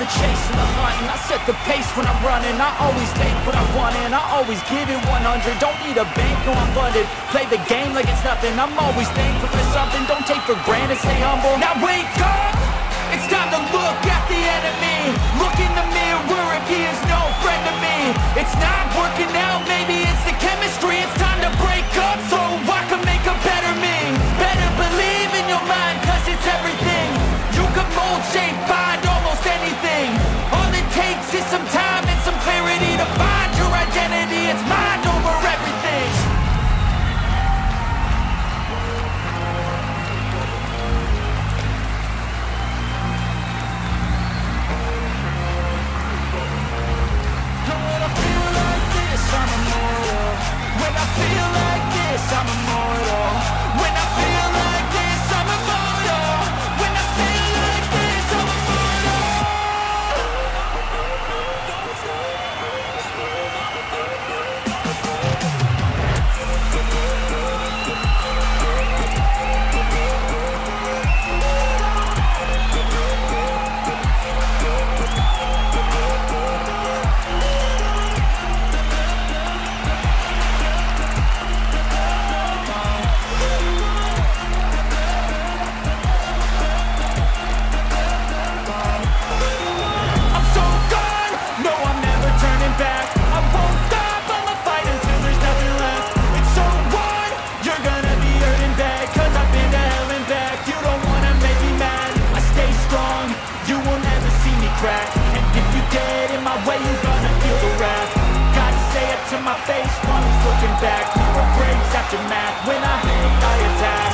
the chase and the hunt, and I set the pace when I'm running. I always take what I want and I always give it 100. Don't need a bank, no I'm funded. Play the game like it's nothing. I'm always thankful for something. Don't take for granted, stay humble. Now wake up! It's time to look at the enemy. Look in the mirror if he is no friend to me. It's not working out, maybe it's the chemistry. It's time to break up so I can make a better me. Better believe in your mind, cause it's everything. You can mold, shape, find almost anything. All it takes is some time and some clarity to find your identity. It's mind over everything. I'm immortal. When I feel like this, I'm immortal. When I feel like this, I'm immortal. When I feel like this, I'm crack. And if you get in my way, you're gonna feel the wrath. Gotta say it to my face while he's looking back. Fewer breaks after math. When I hate, I attack.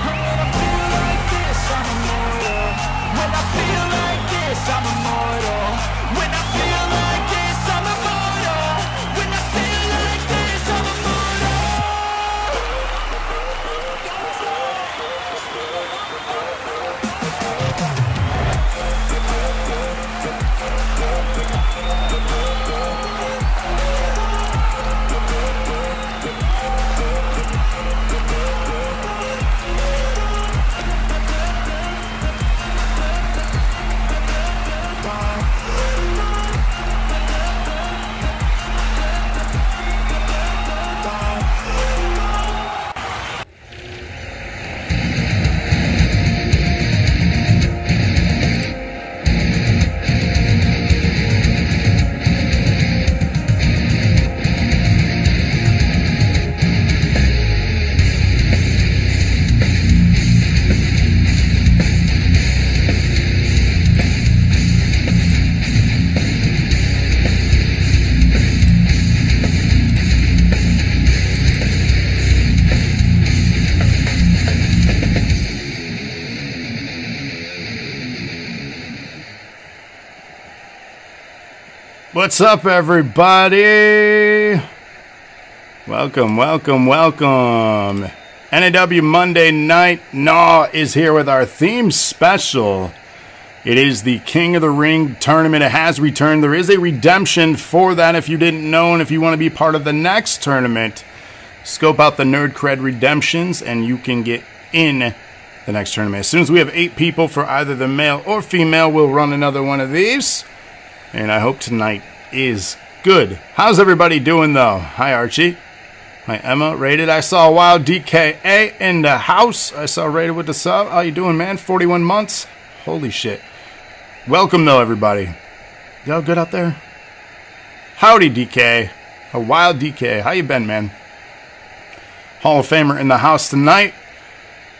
When I feel like this, I'm immortal. When I feel like this, I'm immortal. When I feel like this, I'm immortal. When I feel like this, I'm immortal. What's up, everybody? Welcome, welcome, welcome. NAW Monday Night NAW is here with our theme special. It is the King of the Ring tournament. It has returned. There is a redemption for that if you didn't know, and if you want to be part of the next tournament, scope out the Nerd Cred redemptions and you can get in the next tournament. As soon as we have 8 people for either the male or female, we'll run another one of these. And I hope tonight is good. How's everybody doing, though? Hi, Archie. Hi, Emma. Rated. I saw Wild DKA in the house. I saw Rated with the sub. How you doing, man? 41 months. Holy shit. Welcome, though, everybody. Y'all good out there? Howdy, DK. A Wild DK. How you been, man? Hall of Famer in the house tonight.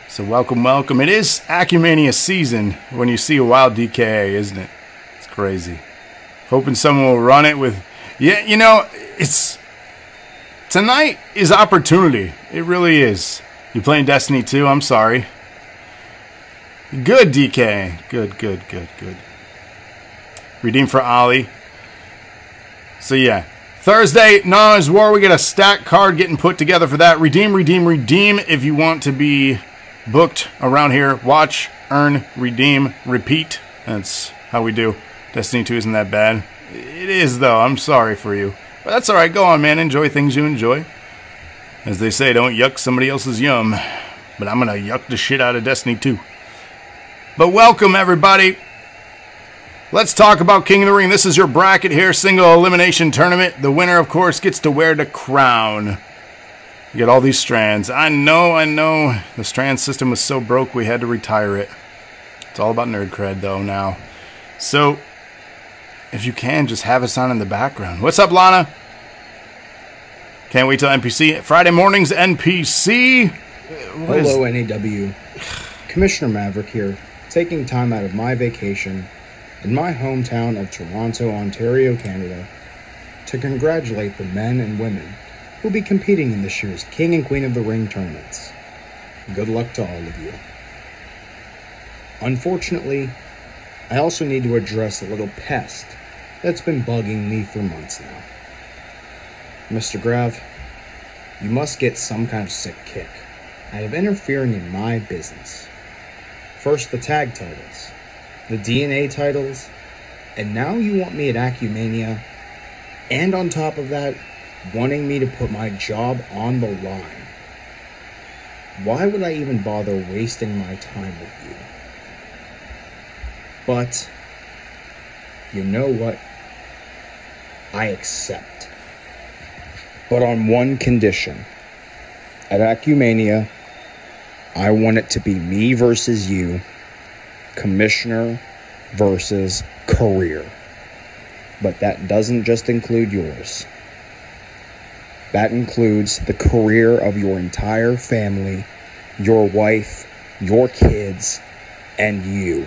So welcome, welcome. It is Acumania season when you see a Wild DKA, isn't it? It's crazy. Hoping someone will run it with... Yeah, you know, it's... Tonight is opportunity. It really is. You playing Destiny 2? I'm sorry. Good, DK. Good, good, good, good. Redeem for Ollie. So, yeah. Thursday, NAW's War. We get a stack card getting put together for that. Redeem, redeem, redeem if you want to be booked around here. Watch, earn, redeem, repeat. That's how we do. Destiny 2 isn't that bad. It is, though. I'm sorry for you. But that's all right. Go on, man. Enjoy things you enjoy. As they say, don't yuck somebody else's yum. But I'm going to yuck the shit out of Destiny 2. But welcome, everybody. Let's talk about King of the Ring. This is your bracket here. Single elimination tournament. The winner, of course, gets to wear the crown. You get all these strands. I know. The strand system was so broke we had to retire it. It's all about nerd cred, though, now. So, if you can, just have us on in the background. What's up, Lana? Can't wait till NPC. Friday mornings, NPC. Hello, NAW. Commissioner Maverick here, taking time out of my vacation in my hometown of Toronto, Ontario, Canada, to congratulate the men and women who will be competing in this year's King and Queen of the Ring tournaments. Good luck to all of you. Unfortunately, I also need to address a little pest that's been bugging me for months now. Mr. Grav, you must get some kind of sick kick out of interfering in my business. First the tag titles, the DNA titles, and now you want me at Acumania, and on top of that, wanting me to put my job on the line. Why would I even bother wasting my time with you? But, you know what? I accept. But on one condition. At Acumania, I want it to be me versus you, Commissioner versus career. But that doesn't just include yours. That includes the career of your entire family, your wife, your kids, and you.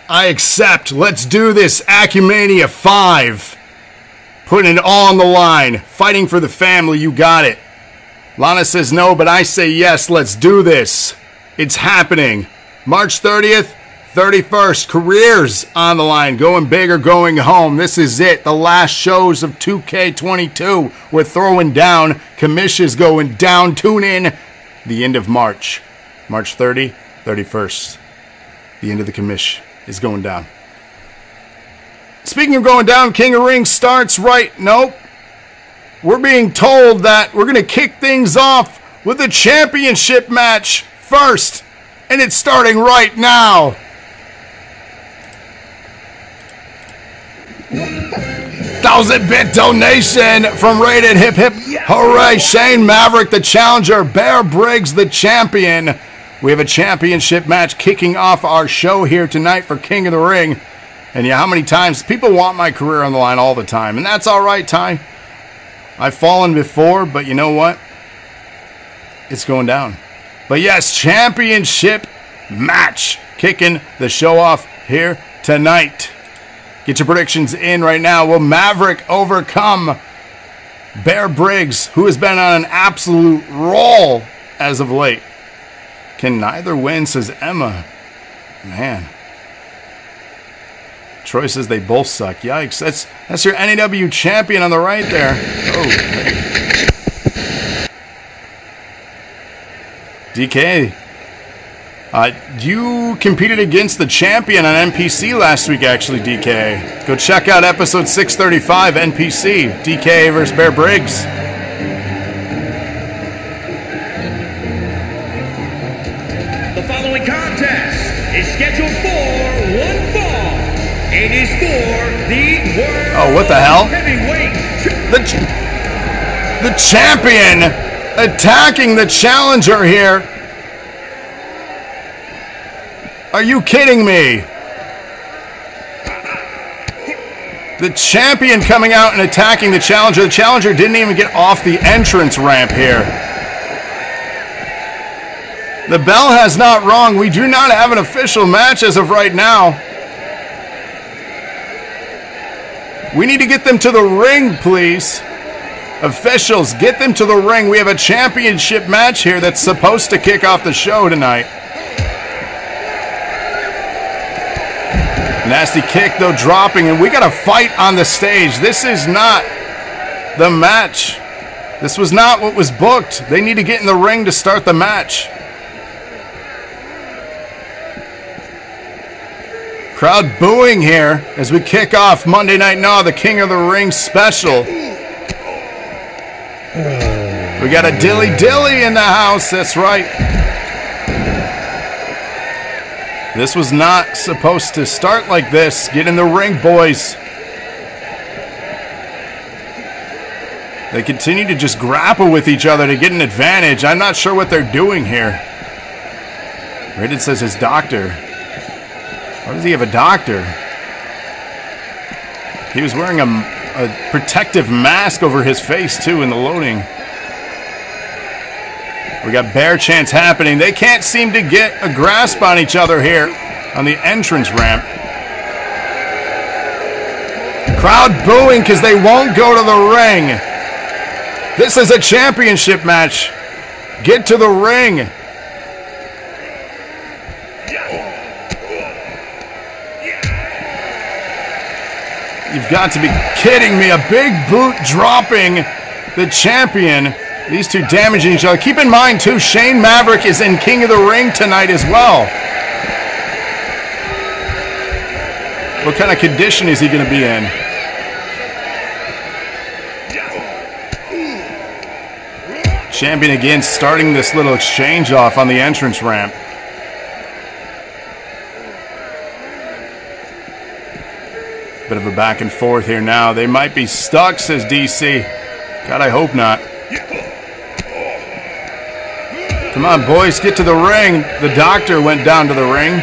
I accept. Let's do this. Acumania 5. Putting it all on the line. Fighting for the family. You got it. Lana says no, but I say yes. Let's do this. It's happening. March 30th, 31st. Careers on the line. Going big or going home. This is it. The last shows of 2K22. We're throwing down. Commission's going down. Tune in. The end of March. March 30, 31st. The end of the commish is going down. Speaking of going down, King of Ring starts right. Nope. We're being told that we're going to kick things off with a championship match first. And it's starting right now. $1,000-bit donation from Rated Hip Hip. Hooray. Shane Maverick, the challenger. Bear Briggs, the champion. We have a championship match kicking off our show here tonight for King of the Ring. And yeah, how many times? People want my career on the line all the time. And that's all right, Ty. I've fallen before, but you know what? It's going down. But yes, championship match. Kicking the show off here tonight. Get your predictions in right now. Will Maverick overcome Bear Briggs, who has been on an absolute roll as of late? Can neither win, says Emma. Man. Troy says they both suck. Yikes. That's your NAW champion on the right there. Oh. DK. You competed against the champion on NPC last week, actually, DK. Go check out episode 635, NPC. DK versus Bear Briggs. The following contest is scheduled for one fall. It is for the World Oh, what the hell? Heavyweight. The champion attacking the challenger here. Are you kidding me? The champion coming out and attacking the challenger. The challenger didn't even get off the entrance ramp here. The bell has not rung. We do not have an official match as of right now. We need to get them to the ring, please. Officials, get them to the ring. We have a championship match here that's supposed to kick off the show tonight. Nasty kick, though, dropping, and we got a fight on the stage. This is not the match. This was not what was booked. They need to get in the ring to start the match. Crowd booing here as we kick off Monday Night NAW, the King of the Ring special. We got a Dilly Dilly in the house, that's right. This was not supposed to start like this. Get in the ring, boys. They continue to just grapple with each other to get an advantage. I'm not sure what they're doing here. Rated says his doctor. Why does he have a doctor? He was wearing a protective mask over his face, too, in the loading. We got bear chants happening. They can't seem to get a grasp on each other here on the entrance ramp. Crowd booing because they won't go to the ring. This is a championship match. Get to the ring. You've got to be kidding me. A big boot dropping the champion. These two damaging each other. Keep in mind, too, Shane Maverick is in King of the Ring tonight as well. What kind of condition is he going to be in? Champion again starting this little exchange off on the entrance ramp. Bit of a back and forth here now. They might be stuck, says DC. God, I hope not. Come on, boys, get to the ring. The doctor went down to the ring.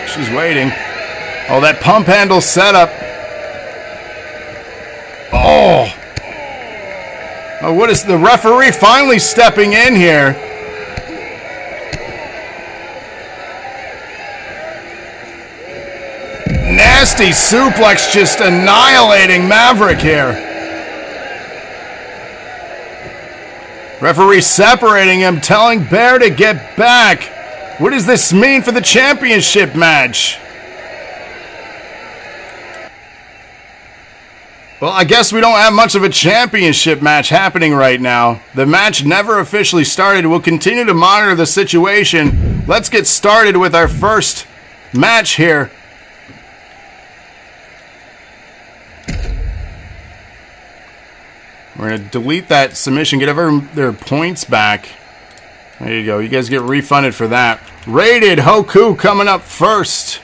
She's waiting. Oh, that pump handle setup. Oh. Oh, what is the referee finally stepping in here? Nasty suplex just annihilating Maverick here. Referee separating him, telling Bear to get back. What does this mean for the championship match? Well, I guess we don't have much of a championship match happening right now. The match never officially started. We'll continue to monitor the situation. Let's get started with our first match here. We're going to delete that submission, get their points back. There you go. You guys get refunded for that. Rated Hoku coming up first.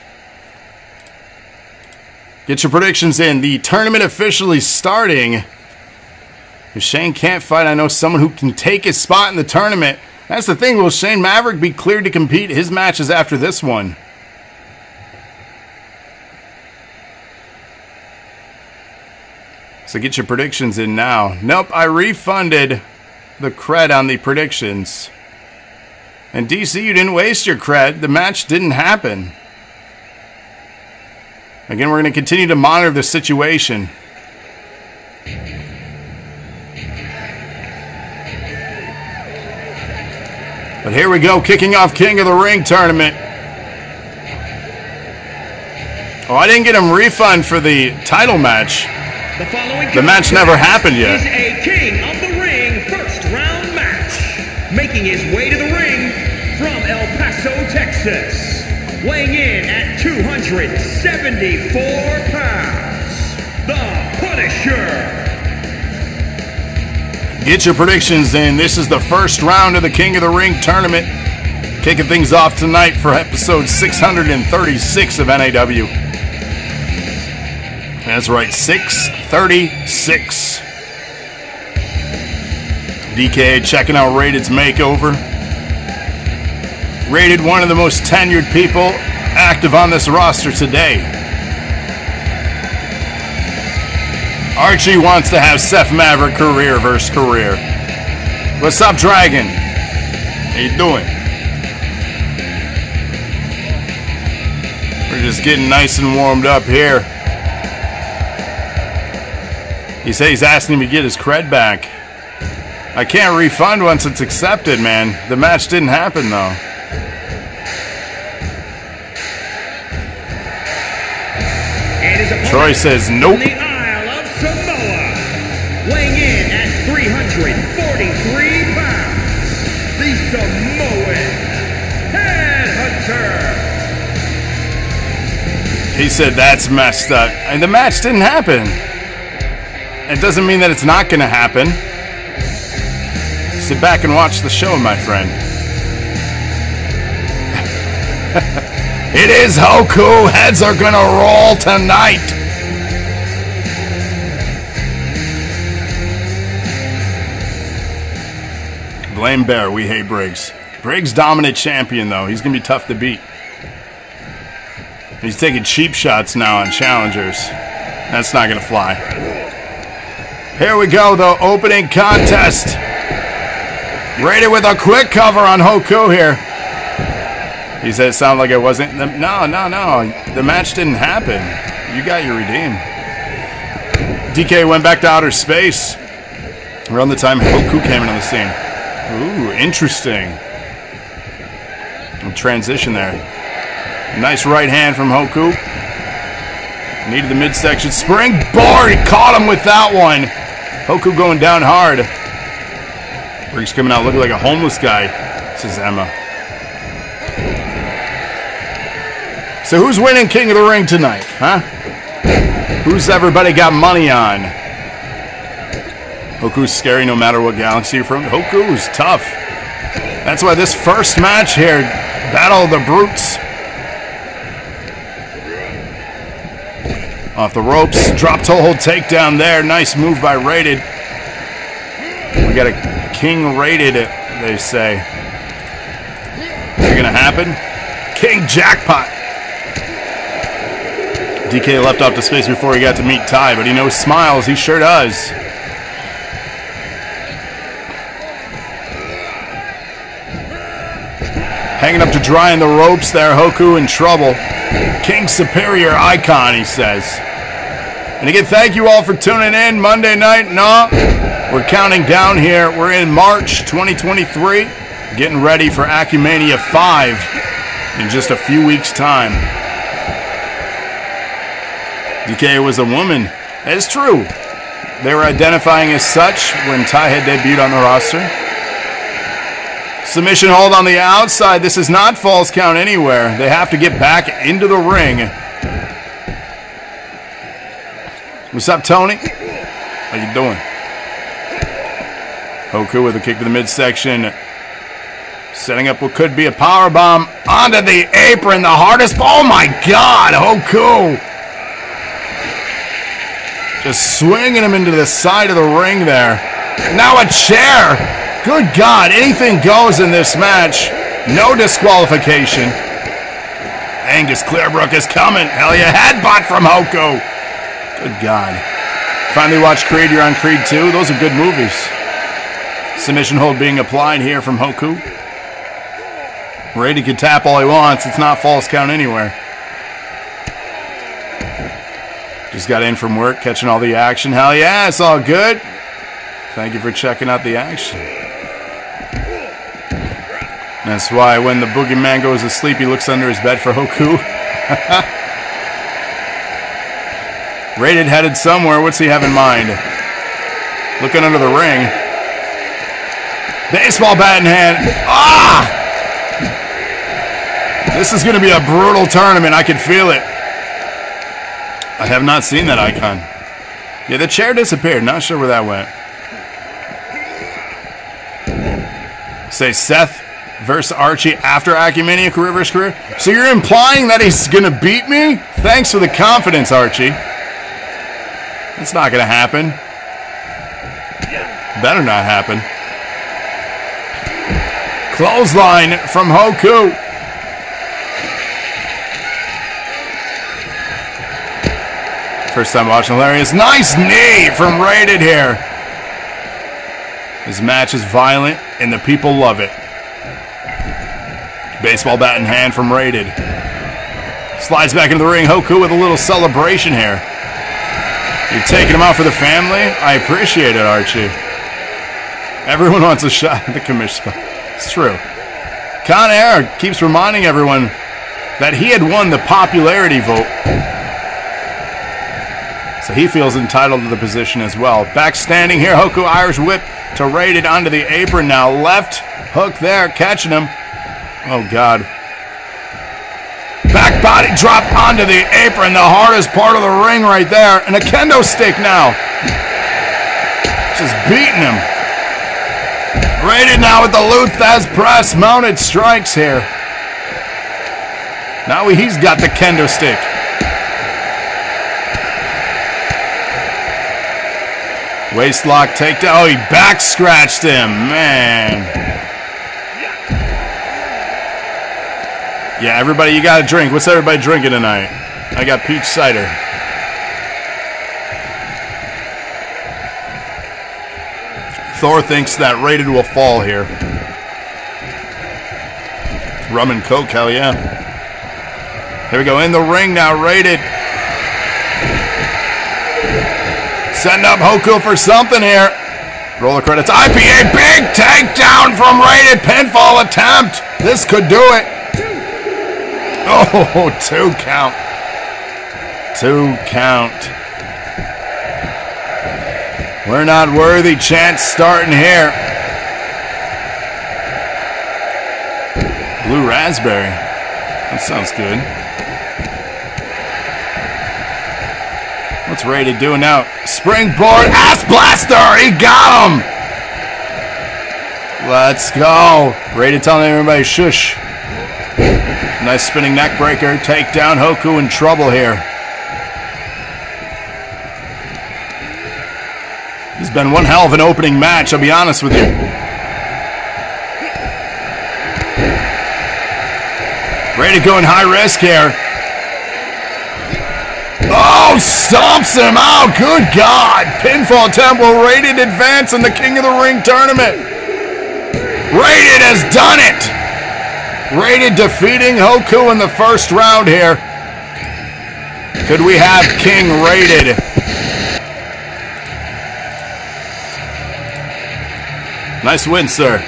Get your predictions in. The tournament officially starting. If Shane can't fight, I know someone who can take his spot in the tournament. That's the thing. Will Shane Maverick be cleared to compete? His matches after this one. So get your predictions in now. Nope, I refunded the cred on the predictions. And DC, you didn't waste your cred. The match didn't happen. Again, we're going to continue to monitor the situation. But here we go, kicking off King of the Ring tournament. Oh, I didn't get him refund for the title match. The match never happened yet. Is a King of the Ring first round match. Making his way to the ring from El Paso, Texas. Weighing in at 274 pounds. The Punisher. Get your predictions in. This is the first round of the King of the Ring tournament. Kicking things off tonight for episode 636 of NAW. That's right, 636. DKA checking out Rated's makeover. Rated, one of the most tenured people active on this roster today. Archie wants to have Seth Maverick career versus career. What's up, Dragon? How you doing? We're just getting nice and warmed up here. He says he's asking him to get his cred back. I can't refund once it's accepted, man. The match didn't happen, though. Troy says nope. The Isle of Samoa, weighing in at 343 pounds, the Samoan Headhunter. He said that's messed up. And the match didn't happen. It doesn't mean that it's not going to happen. Sit back and watch the show, my friend. It is Hoku. Heads are going to roll tonight. Blame Bear. We hate Briggs. Briggs dominant champion, though. He's going to be tough to beat. He's taking cheap shots now on challengers. That's not going to fly. Here we go, though. Opening contest. Rated with a quick cover on Hoku here. He said it sounded like it wasn't. No. The match didn't happen. You got your redeem. DK went back to outer space. Around the time Hoku came into the scene. Ooh, interesting. Transition there. Nice right hand from Hoku. Needed the midsection. Springboard! Caught him with that one. Hoku going down hard. Briggs coming out looking like a homeless guy, says Emma. So who's winning King of the Ring tonight, huh? Who's everybody got money on? Hoku's scary no matter what galaxy you're from. Hoku's tough. That's why this first match here, Battle of the Brutes. Off the ropes, drop toe hold takedown there. Nice move by Rated. We got a King Rated, they say. Is it gonna happen? King Jackpot. DK left off the space before he got to meet Ty, but he knows smiles. He sure does. Hanging up to dry in the ropes there. Hoku in trouble. King Superior Icon, he says. And again, thank you all for tuning in. Monday Night NAW. We're counting down here. We're in March 2023. Getting ready for Acumania 5 in just a few weeks' time. DK was a woman. It's true. They were identifying as such when Ty had debuted on the roster. Submission hold on the outside. This is not false count anywhere. They have to get back into the ring. What's up, Tony? How you doing? Hoku with a kick to the midsection. Setting up what could be a powerbomb onto the apron. The hardest. Oh my God, Hoku. Just swinging him into the side of the ring there. Now a chair. Good God, anything goes in this match. No disqualification. Angus Clearbrook is coming. Hell yeah, headbutt from Hoku. Good God. Finally watched Creed. You're on Creed 2. Those are good movies. Submission hold being applied here from Hoku. Brady can tap all he wants. It's not false count anywhere. Just got in from work, catching all the action. Hell yeah, it's all good. Thank you for checking out the action. That's why when the boogeyman goes to sleep, he looks under his bed for Hoku. Rated headed somewhere. What's he have in mind? Looking under the ring. Baseball bat in hand. Ah! This is going to be a brutal tournament. I can feel it. I have not seen that icon. Yeah, the chair disappeared. Not sure where that went. Say Seth versus Archie after Acumania career versus career. So you're implying that he's going to beat me? Thanks for the confidence, Archie. It's not going to happen. Better not happen. Clothesline from Hoku. First time watching, hilarious. Nice knee from Rated here. This match is violent, and the people love it. Baseball bat in hand from Rated. Slides back into the ring. Hoku with a little celebration here. You're taking him out for the family? I appreciate it, Archie. Everyone wants a shot at the commission spot. It's true. Con Air keeps reminding everyone that he had won the popularity vote. So he feels entitled to the position as well. Back standing here, Hoku Irish whip to Rated onto the apron now. Left hook there, catching him. Oh, God. Back body drop onto the apron, the hardest part of the ring right there. And a kendo stick now. Just beating him. Rated now with the Luthez press. Mounted strikes here. Now he's got the kendo stick. Waist lock takedown. Oh, he back scratched him. Man. Yeah, everybody, you got to drink. What's everybody drinking tonight? I got peach cider. Thor thinks that Rated will fall here. Rum and Coke, hell yeah. Here we go, in the ring now, Rated. Setting up Hoku for something here. Roll the credits. IPA, big takedown from Rated. Pinfall attempt. This could do it. Oh, 2 count. 2 count. We're not worthy. Chance starting here. Blue raspberry. That sounds good. What's Rated doing now? Springboard ass blaster. He got him. Let's go. Rated telling everybody shush. Nice spinning neck breaker. Take down Hoku in trouble here. It's been one hell of an opening match, I'll be honest with you. Rated going high risk here. Oh, stomps him out. Good God. Pinfall attempt will Rated advance in the King of the Ring tournament. Rated has done it. Rated defeating Hoku in the first round here. Could we have King Rated? Nice win, sir.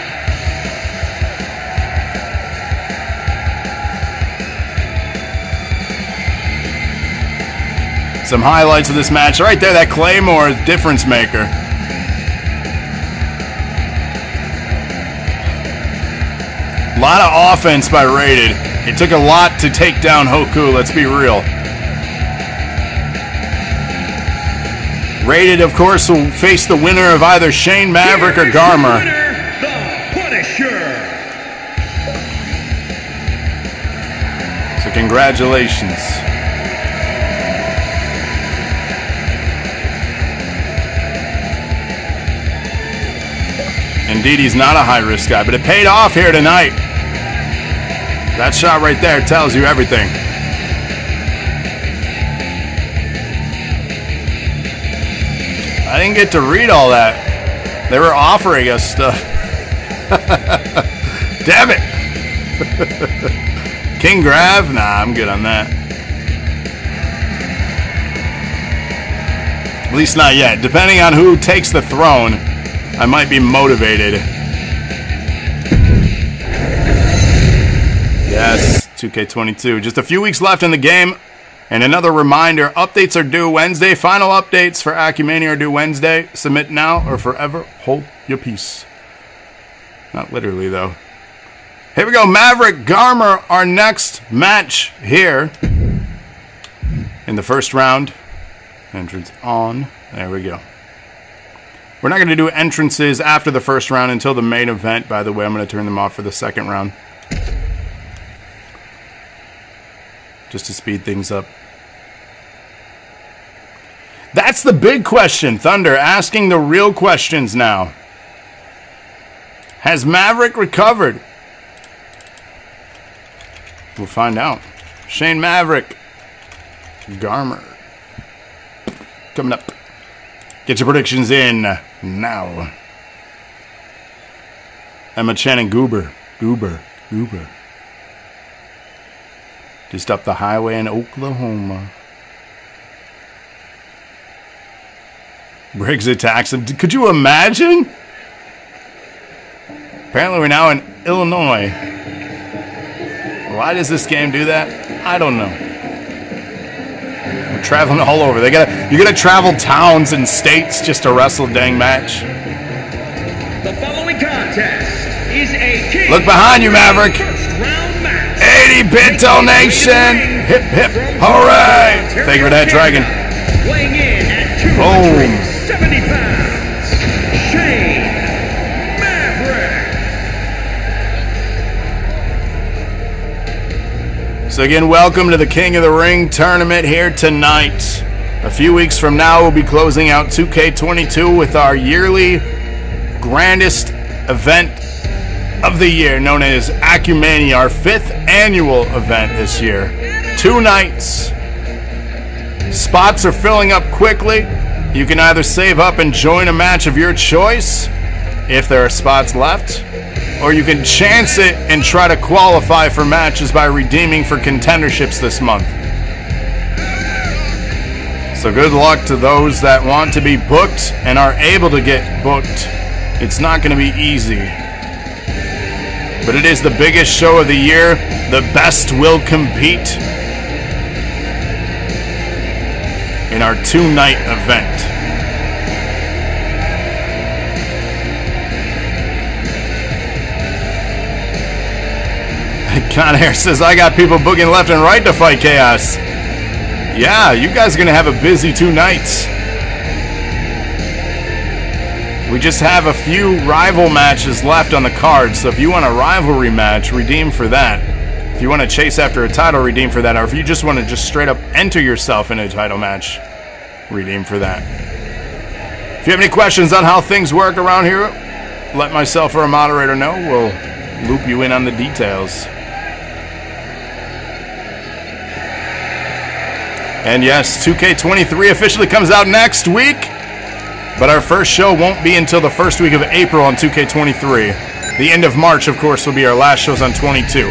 Some highlights of this match. Right there, that Claymore difference maker. A lot of offense by Rated. It took a lot to take down Hoku, let's be real. Rated, of course, will face the winner of either Shane Maverick or Garmr. So congratulations. Indeed, he's not a high-risk guy, but it paid off here tonight. That shot right there tells you everything. I didn't get to read all that. They were offering us stuff. Damn it. King Grav? Nah, I'm good on that. At least not yet. Depending on who takes the throne, I might be motivated. Yes, 2K22. Just a few weeks left in the game. And another reminder, updates are due Wednesday. Final updates for Acumen are due Wednesday. Submit now or forever hold your peace. Not literally, though. Here we go. Maverick, Garmr, our next match here. In the first round. Entrance on. There we go. We're not going to do entrances after the first round until the main event. By the way, I'm going to turn them off for the second round. Just to speed things up. That's the big question. Thunder asking the real questions now. Has Maverick recovered? We'll find out. Shane Maverick. Garmr. Coming up. Get your predictions in now. Emma Channing Goober. Just up the highway in Oklahoma. Briggs attacks him. Could you imagine? Apparently we're now in Illinois. Why does this game do that? I don't know. We're traveling all over. You gotta travel towns and states just to wrestle a dang match. The following contest is a King Look behind you, Maverick. first round match. 80-bit donation. Hip, hip, hooray! Thank you for that, Dragon. Weighing in at 270 pounds, Shane Maverick. So again, welcome to the King of the Ring tournament here tonight. A few weeks from now, we'll be closing out 2K22 with our yearly grandest event of the year, known as Acumen, our 5th annual event this year. 2 nights. Spots are filling up quickly. You can either save up and join a match of your choice, if there are spots left, or you can chance it and try to qualify for matches by redeeming for contenderships this month. So good luck to those that want to be booked and are able to get booked. It's not going to be easy. But it is the biggest show of the year. The best will compete in our 2-night event. Garmr says, I got people booking left and right to fight Chaos. Yeah, you guys are going to have a busy 2 nights. We just have a few rival matches left on the card, so if you want a rivalry match, redeem for that. If you want to chase after a title, redeem for that. Or if you just want to just straight up enter yourself in a title match, redeem for that. If you have any questions on how things work around here, let myself or a moderator know. We'll loop you in on the details. And yes, 2K23 officially comes out next week. But our first show won't be until the first week of April on 2K23. The end of March, of course, will be our last shows on 22.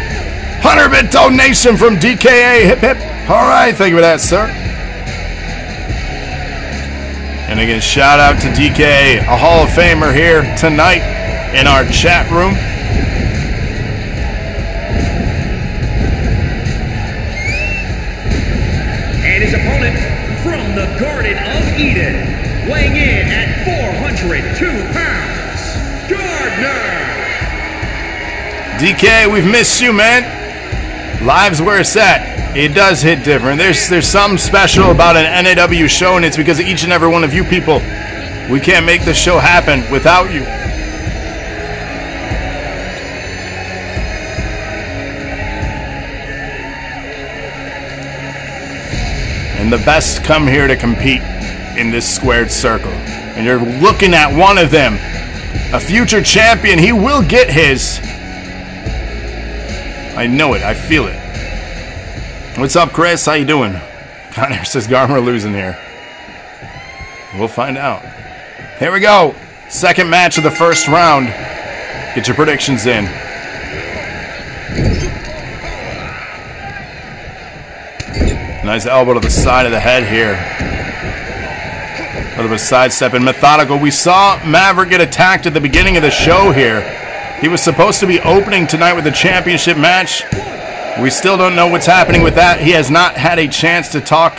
100-bit donation from DKA. Hip, hip. All right, thank you for that, sir. And again, shout out to DKA, a Hall of Famer here tonight in our chat room. And his opponent from the Garden of Eden, weighing in at 402 pounds, Garmr. DK, we've missed you, man. Live's where it's at. It does hit different. There's something special about an NAW show, and it's because of each and every one of you people. We can't make the show happen without you. And the best come here to compete in this squared circle. And you're looking at one of them. A future champion. He will get his. I know it. I feel it. What's up, Chris? How you doing? Garmr says Garmr losing here. We'll find out. Here we go. Second match of the first round. Get your predictions in. Nice elbow to the side of the head here. A little bit of sidestep and methodical. We saw Maverick get attacked at the beginning of the show here. He was supposed to be opening tonight with a championship match. We still don't know what's happening with that. He has not had a chance to talk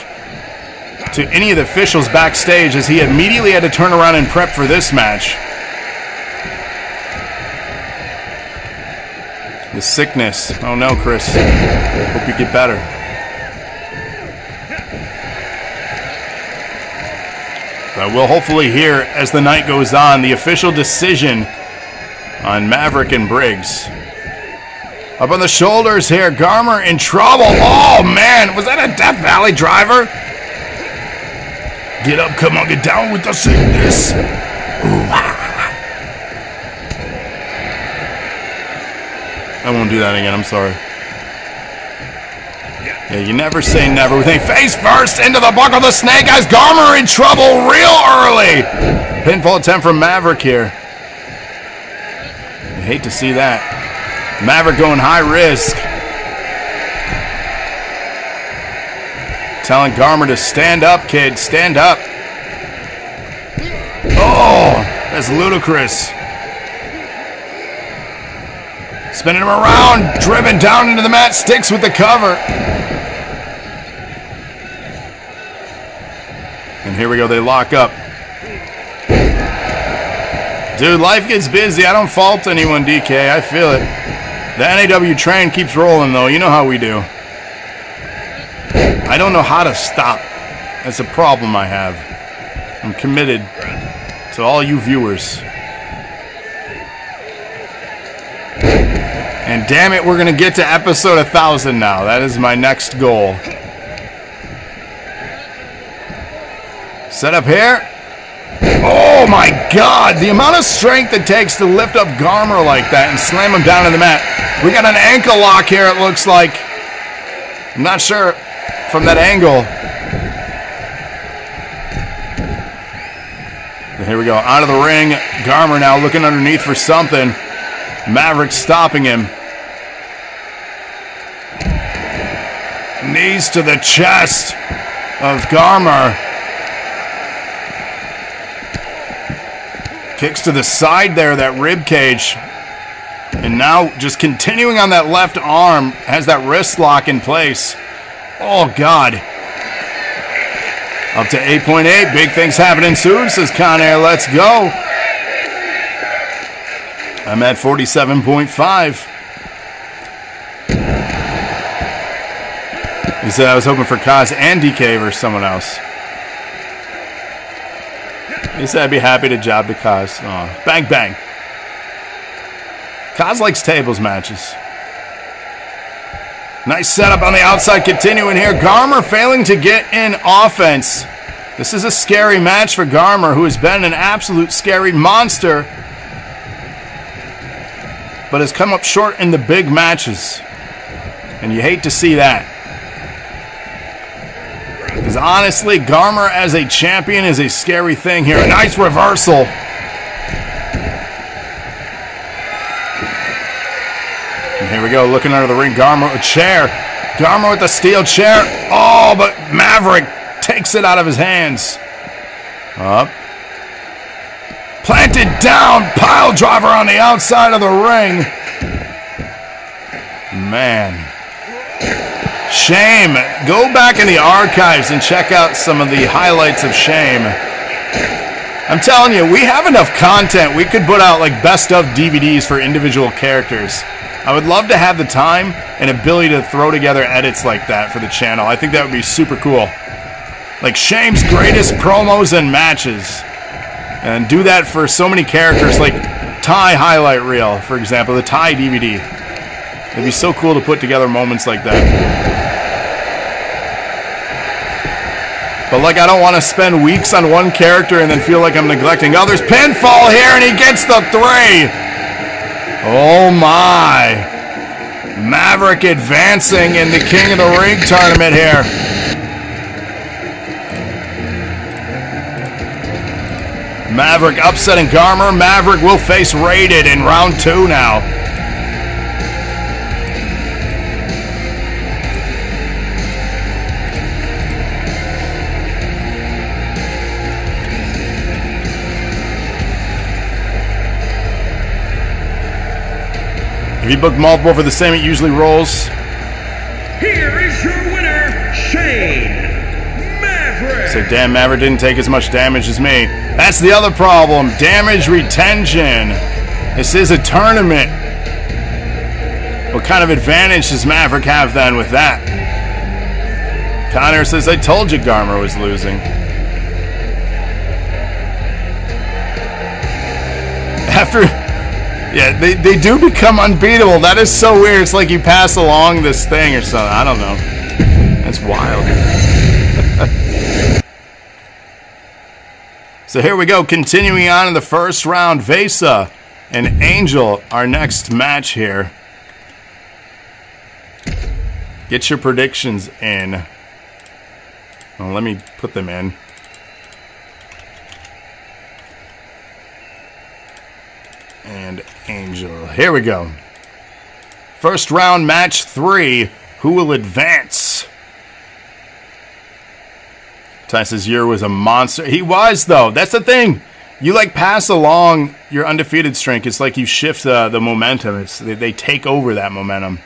to any of the officials backstage, as he immediately had to turn around and prep for this match. The sickness. Oh no, Chris. Hope you get better. But we'll hopefully hear, as the night goes on, the official decision on Maverick and Briggs. Up on the shoulders here, Garmr in trouble. Oh man, was that a Death Valley driver? Get up, come on, get down with the sickness. Ooh. I won't do that again, I'm sorry. Yeah, you never say never. With a face first into the buckle of the snake, as Garmr in trouble real early. Pinfall attempt from Maverick here. I hate to see that. Maverick going high risk. Telling Garmr to stand up, kid. Stand up. Oh, that's ludicrous. Spinning him around. Driven down into the mat. Sticks with the cover. And here we go. They lock up. Dude, life gets busy. I don't fault anyone, DK. I feel it. The NAW train keeps rolling, though. You know how we do. I don't know how to stop. That's a problem I have. I'm committed to all you viewers. And damn it, we're going to get to episode 1000 now. That is my next goal. Set up here. Oh my god, the amount of strength it takes to lift up Garmr like that and slam him down to the mat. We got an ankle lock here, it looks like. I'm not sure from that angle. And here we go, out of the ring. Garmr now looking underneath for something. Maverick stopping him. Knees to the chest of Garmr. Kicks to the side there, that rib cage. And now just continuing on that left arm, has that wrist lock in place. Oh, God. Up to 8.8. Big things happening soon, says Conair. Let's go. I'm at 47.5. He said I was hoping for Kaz and DK versus someone else. He said I'd be happy to job to Kaz. Oh, bang, bang. Kaz likes tables matches. Nice setup on the outside. Continuing here. Garmr failing to get in offense. This is a scary match for Garmr, who has been an absolute scary monster, but has come up short in the big matches. And you hate to see that. Because honestly, Garmr as a champion is a scary thing here. A nice reversal. And here we go, looking under the ring. Garmr with a chair. Garmr with the steel chair. Oh, but Maverick takes it out of his hands. Up. Planted down. Pile driver on the outside of the ring. Man. Shame. Go back in the archives and check out some of the highlights of Shame. I'm telling you, we have enough content. We could put out like best of DVDs for individual characters. I would love to have the time and ability to throw together edits like that for the channel. I think that would be super cool. Like Shame's greatest promos and matches. And do that for so many characters, like Ty highlight reel, for example, the Ty DVD. It'd be so cool to put together moments like that. But like, I don't want to spend weeks on one character and then feel like I'm neglecting others. Pinfall here, and he gets the 3. Oh my. Maverick advancing in the King of the Ring tournament here. Maverick upsetting Garmr. Maverick will face Rated in round 2 now. If you book multiple for the same, it usually rolls. Here is your winner, Shane Maverick. So damn, Maverick didn't take as much damage as me. That's the other problem. Damage retention. This is a tournament. What kind of advantage does Maverick have then with that? Connor says, I told you Garmr was losing. Yeah, they do become unbeatable. That is so weird. It's like you pass along this thing or something. I don't know. That's wild. So here we go. Continuing on in the first round. Vasa and Angel, our next match here. Get your predictions in. Well, let me put them in. And Angel. Here we go. First round, match 3. Who will advance? Ty says Yer was a monster. He was, though. That's the thing. You, like, pass along your undefeated streak. It's like you shift the momentum. They take over that momentum.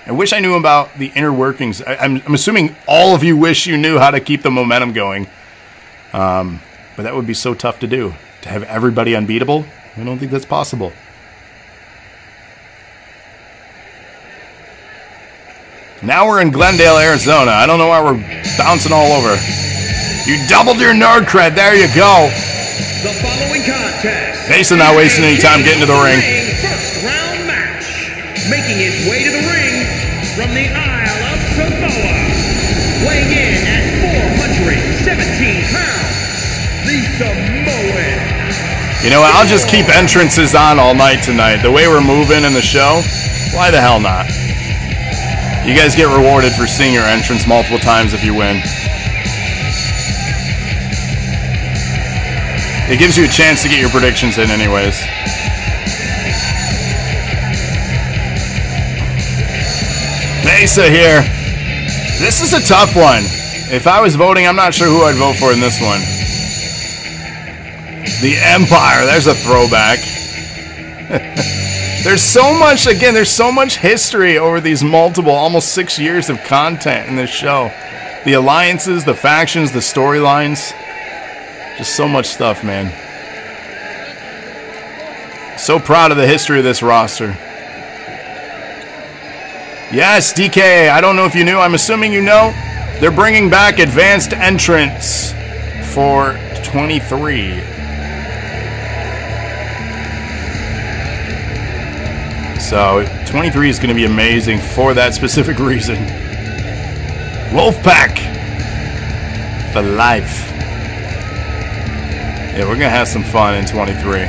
I wish I knew about the inner workings. I'm assuming all of you wish you knew how to keep the momentum going. But that would be so tough to do. To have everybody unbeatable? I don't think that's possible. Now we're in Glendale, Arizona. I don't know why we're bouncing all over. You doubled your nerd cred. There you go. The following contest. Vasa not wasting any time getting to the ring. First round match. Making his way to the ring from the Isle of Samoa. Weighing in at 417 pounds. The Samoan. You know what? I'll just keep entrances on all night tonight. The way we're moving in the show, why the hell not? You guys get rewarded for seeing your entrance multiple times if you win. It gives you a chance to get your predictions in anyways. Vasa here. This is a tough one. If I was voting, I'm not sure who I'd vote for in this one. The Empire, there's a throwback. There's so much, again, there's so much history over these multiple, almost 6 years of content in this show. The alliances, the factions, the storylines. Just so much stuff, man. So proud of the history of this roster. Yes, DK, I don't know if you knew, I'm assuming you know. They're bringing back advanced entrants for 23. So 23 is going to be amazing for that specific reason. Wolfpack for life. Yeah, we're going to have some fun in 23.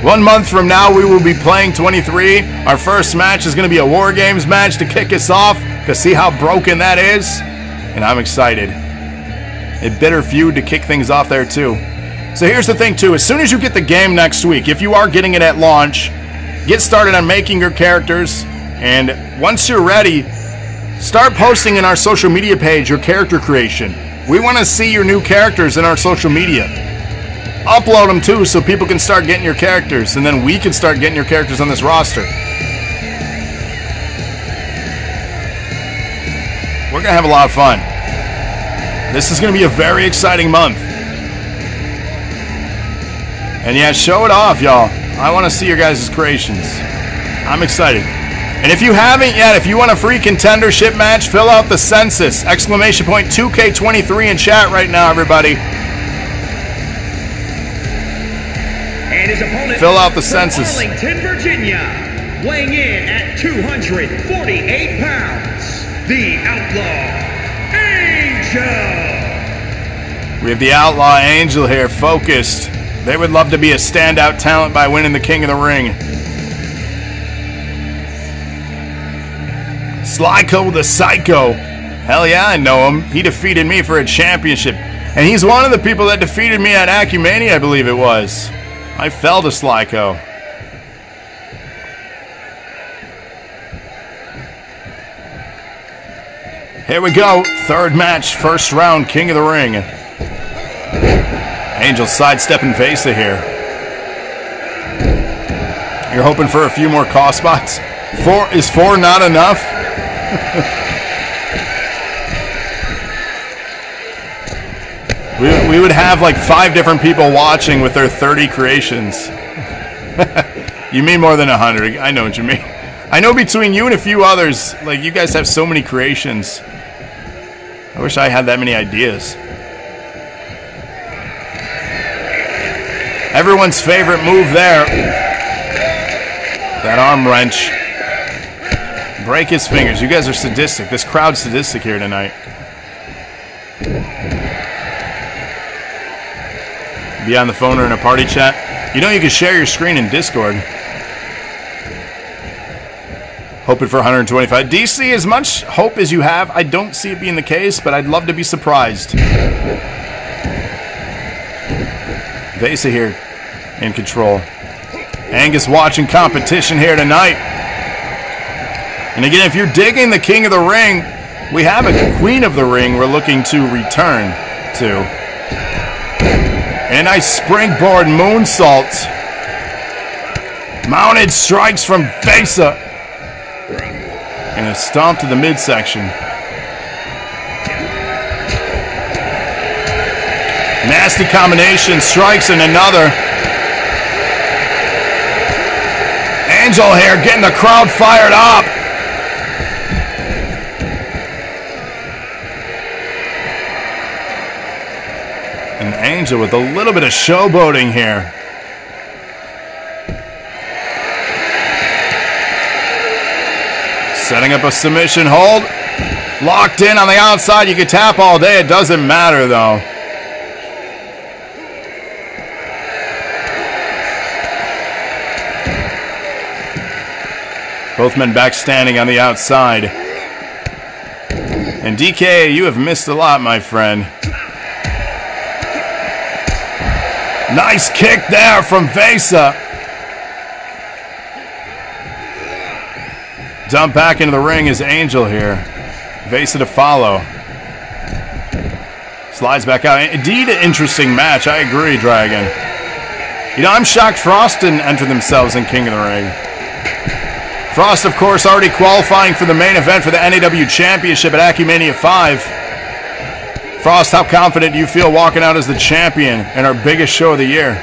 1 month from now, we will be playing 23. Our first match is going to be a War Games match to kick us off, to see how broken that is. And I'm excited. A bitter feud to kick things off there, too. So here's the thing, too. As soon as you get the game next week, if you are getting it at launch, get started on making your characters, and once you're ready, start posting in our social media page your character creation. We want to see your new characters in our social media. Upload them too so people can start getting your characters, and then we can start getting your characters on this roster. We're going to have a lot of fun. This is going to be a very exciting month. And yeah, show it off, y'all. I want to see your guys' creations. I'm excited. And if you haven't yet, if you want a free contendership match, fill out the census. Exclamation point 2K23 in chat right now, everybody. And his opponent, fill out the census. Arlington, Virginia, weighing in at 248 pounds, the Outlaw Angel. We have the Outlaw Angel here, focused. They would love to be a standout talent by winning the King of the Ring. Slyko the Psycho. Hell yeah, I know him. He defeated me for a championship. And he's one of the people that defeated me at Acumen, I believe it was. I fell to Slyko. Here we go. Third match, first round, King of the Ring. Angel sidestepping Vasa here. You're hoping for a few more cost spots? Is four not enough? we would have like 5 different people watching with their 30 creations. You mean more than 100. I know what you mean. I know between you and a few others, like you guys have so many creations. I wish I had that many ideas. Everyone's favorite move there. That arm wrench. Break his fingers. You guys are sadistic. This crowd's sadistic here tonight. Be on the phone or in a party chat. You know you can share your screen in Discord. Hoping for 125. DC, as much hope as you have, I don't see it being the case, but I'd love to be surprised. Vasa here in control. Angus watching competition here tonight. And again, if you're digging the King of the Ring, we have a Queen of the Ring we're looking to return to. And a nice springboard moonsault. Mounted strikes from Vasa. And a stomp to the midsection. Nasty combination, strikes and another. Angel here getting the crowd fired up. Angel with a little bit of showboating here. Setting up a submission hold. Locked in on the outside. You can tap all day. It doesn't matter, though. Both men back standing on the outside. And DK, you have missed a lot, my friend. Nice kick there from Vasa. Dump back into the ring is Angel here. Vasa to follow. Slides back out. Indeed, an interesting match. I agree, Dragon. You know, I'm shocked Frost didn't enter themselves in King of the Ring. Frost, of course, already qualifying for the main event for the NAW Championship at Acumania 5. Frost, how confident do you feel walking out as the champion in our biggest show of the year?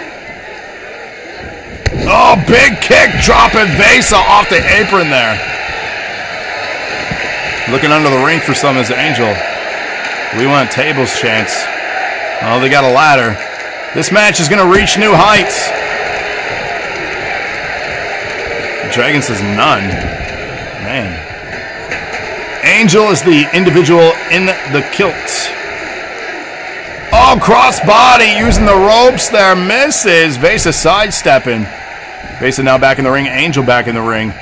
Oh, big kick, dropping Vasa off the apron there. Looking under the ring for some is Angel. We want tables chance. Oh, they got a ladder. This match is going to reach new heights. Dragon says none. Man. Angel is the individual in the kilt. Oh, crossbody using the ropes there. Misses. Vasa sidestepping. Vasa now back in the ring. Angel back in the ring.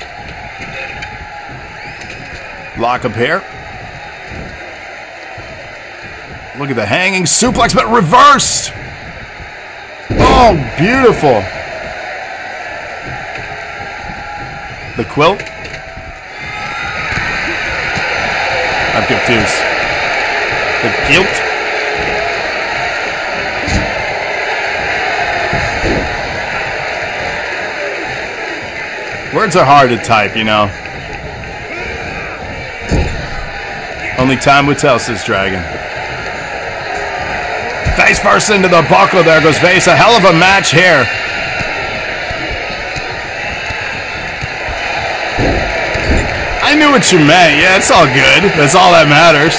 Lock up here. Look at the hanging suplex, but reversed. Oh, beautiful. The quilt. I'm confused. The guilt. Words are hard to type, you know. Only time will tell, says Dragon. Face first into the buckle. There goes Vasa. Hell of a match here. I knew what you meant. Yeah, it's all good. That's all that matters.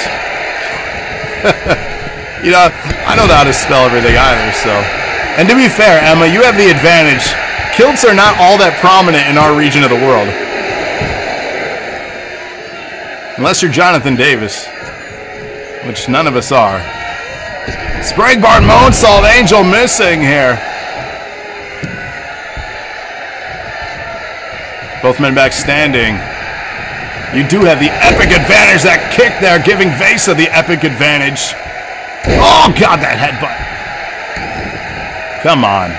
You know, I don't know how to spell everything either, so. And to be fair, Emma, you have the advantage. Kilts are not all that prominent in our region of the world. Unless you're Jonathan Davis, which none of us are. Springboard moonsault, Angel missing here. Both men back standing. You do have the epic advantage. That kick there giving Vasa the epic advantage. Oh, God, that headbutt. Come on.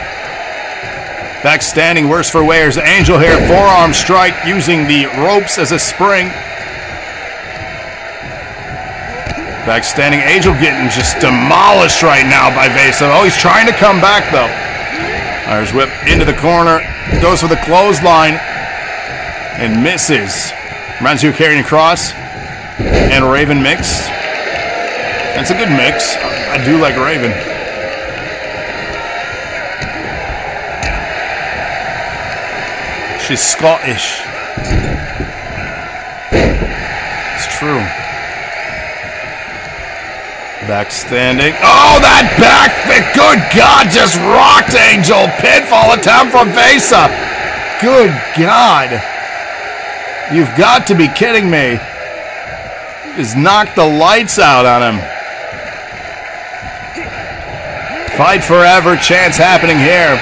Back standing, worse for wears. Angel here, forearm strike using the ropes as a spring. Back standing, Angel getting just demolished right now by Vasa. Oh, he's trying to come back, though. Irish whip into the corner. Goes for the clothesline. And misses. Reminds you of Karrion Kross and Raven mix. That's a good mix. I do like Raven. She's Scottish. It's true. Back standing. Oh, that back fit. Good God, just rocked Angel. Pinfall attempt from Vasa. Good God. You've got to be kidding me. Just knocked the lights out on him. Fight forever chance happening here.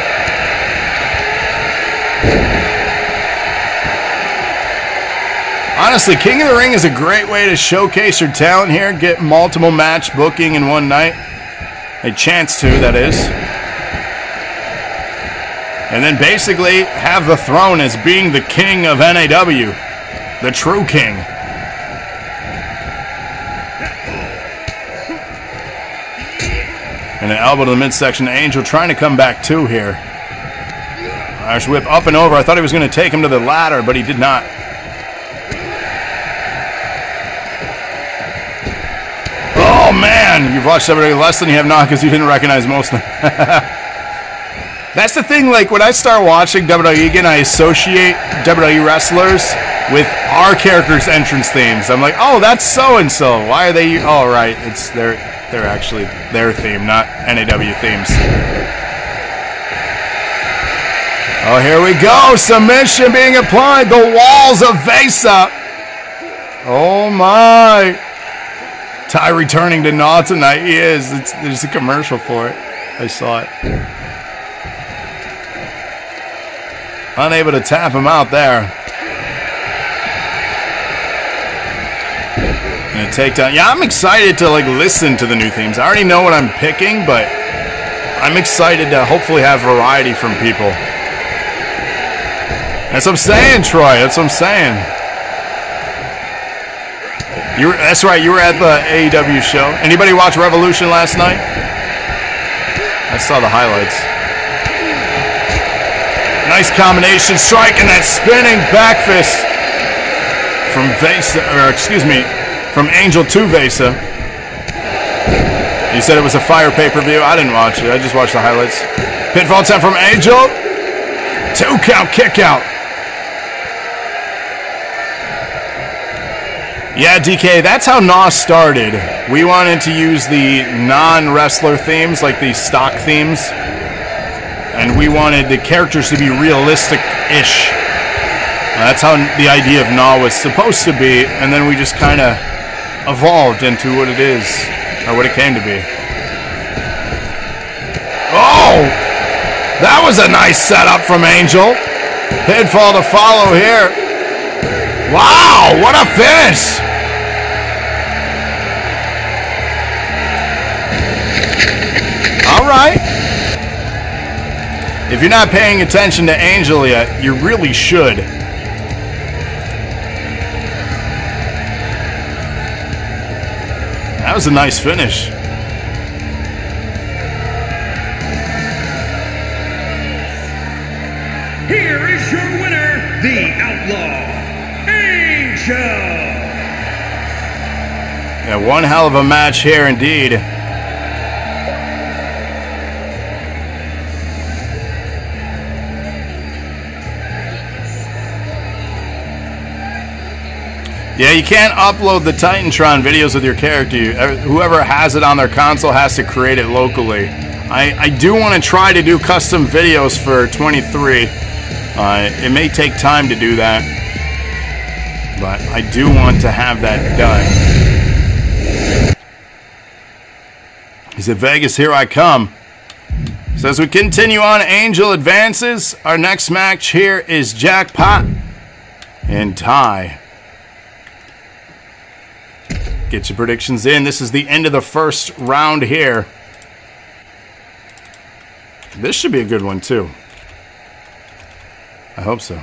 Honestly, King of the Ring is a great way to showcase your talent here. Get multiple match booking in one night. A chance to, that is. And then basically have the throne as being the king of NAW. The true king. And an elbow to the midsection. Angel trying to come back too here. Irish whip up and over. I thought he was going to take him to the ladder, but he did not. Oh man, you've watched WWE less than you have not because you didn't recognize most of them. That's the thing, like when I start watching WWE again, I associate WWE wrestlers with our characters' entrance themes. I'm like, oh, that's so-and-so. Why are they? Oh, right, it's they're They're actually their theme, not NAW themes. Oh, here we go. Submission being applied. The walls of Vasa. Oh, my. Ty returning to NAW tonight. He is. There's a commercial for it. I saw it. Unable to tap him out there. And a takedown. Yeah, I'm excited to listen to the new themes. I already know what I'm picking, but I'm excited to hopefully have variety from people. That's what I'm saying, Troy. That's what I'm saying. That's right. You were at the AEW show. Anybody watch Revolution last night? I saw the highlights. Nice combination strike and that spinning back fist from Vasa, or excuse me, from Angel to Vasa. You said it was a fire pay-per-view. I didn't watch it. I just watched the highlights. Pinfall attempt from Angel. 2 count kick out. Yeah, DK, that's how NAW started. We wanted to use the non-wrestler themes, like the stock themes. And we wanted the characters to be realistic-ish. That's how the idea of NAW was supposed to be, and then we just kind of evolved into what it is, or what it came to be. Oh! That was a nice setup from Angel. Pinfall to follow here. Wow, what a finish! All right. If you're not paying attention to Angel yet, you really should. That was a nice finish. Here is your winner, the Outlaw, Angel. Yeah, one hell of a match here indeed. Yeah, you can't upload the Titantron videos with your character. Whoever has it on their console has to create it locally. I do want to try to do custom videos for 23. It may take time to do that, but I do want to have that done. He said, Vegas, here I come. So as we continue on, Angel advances. Our next match here is Jackpot and Ty. Get your predictions in. This is the end of the first round here. This should be a good one, too. I hope so.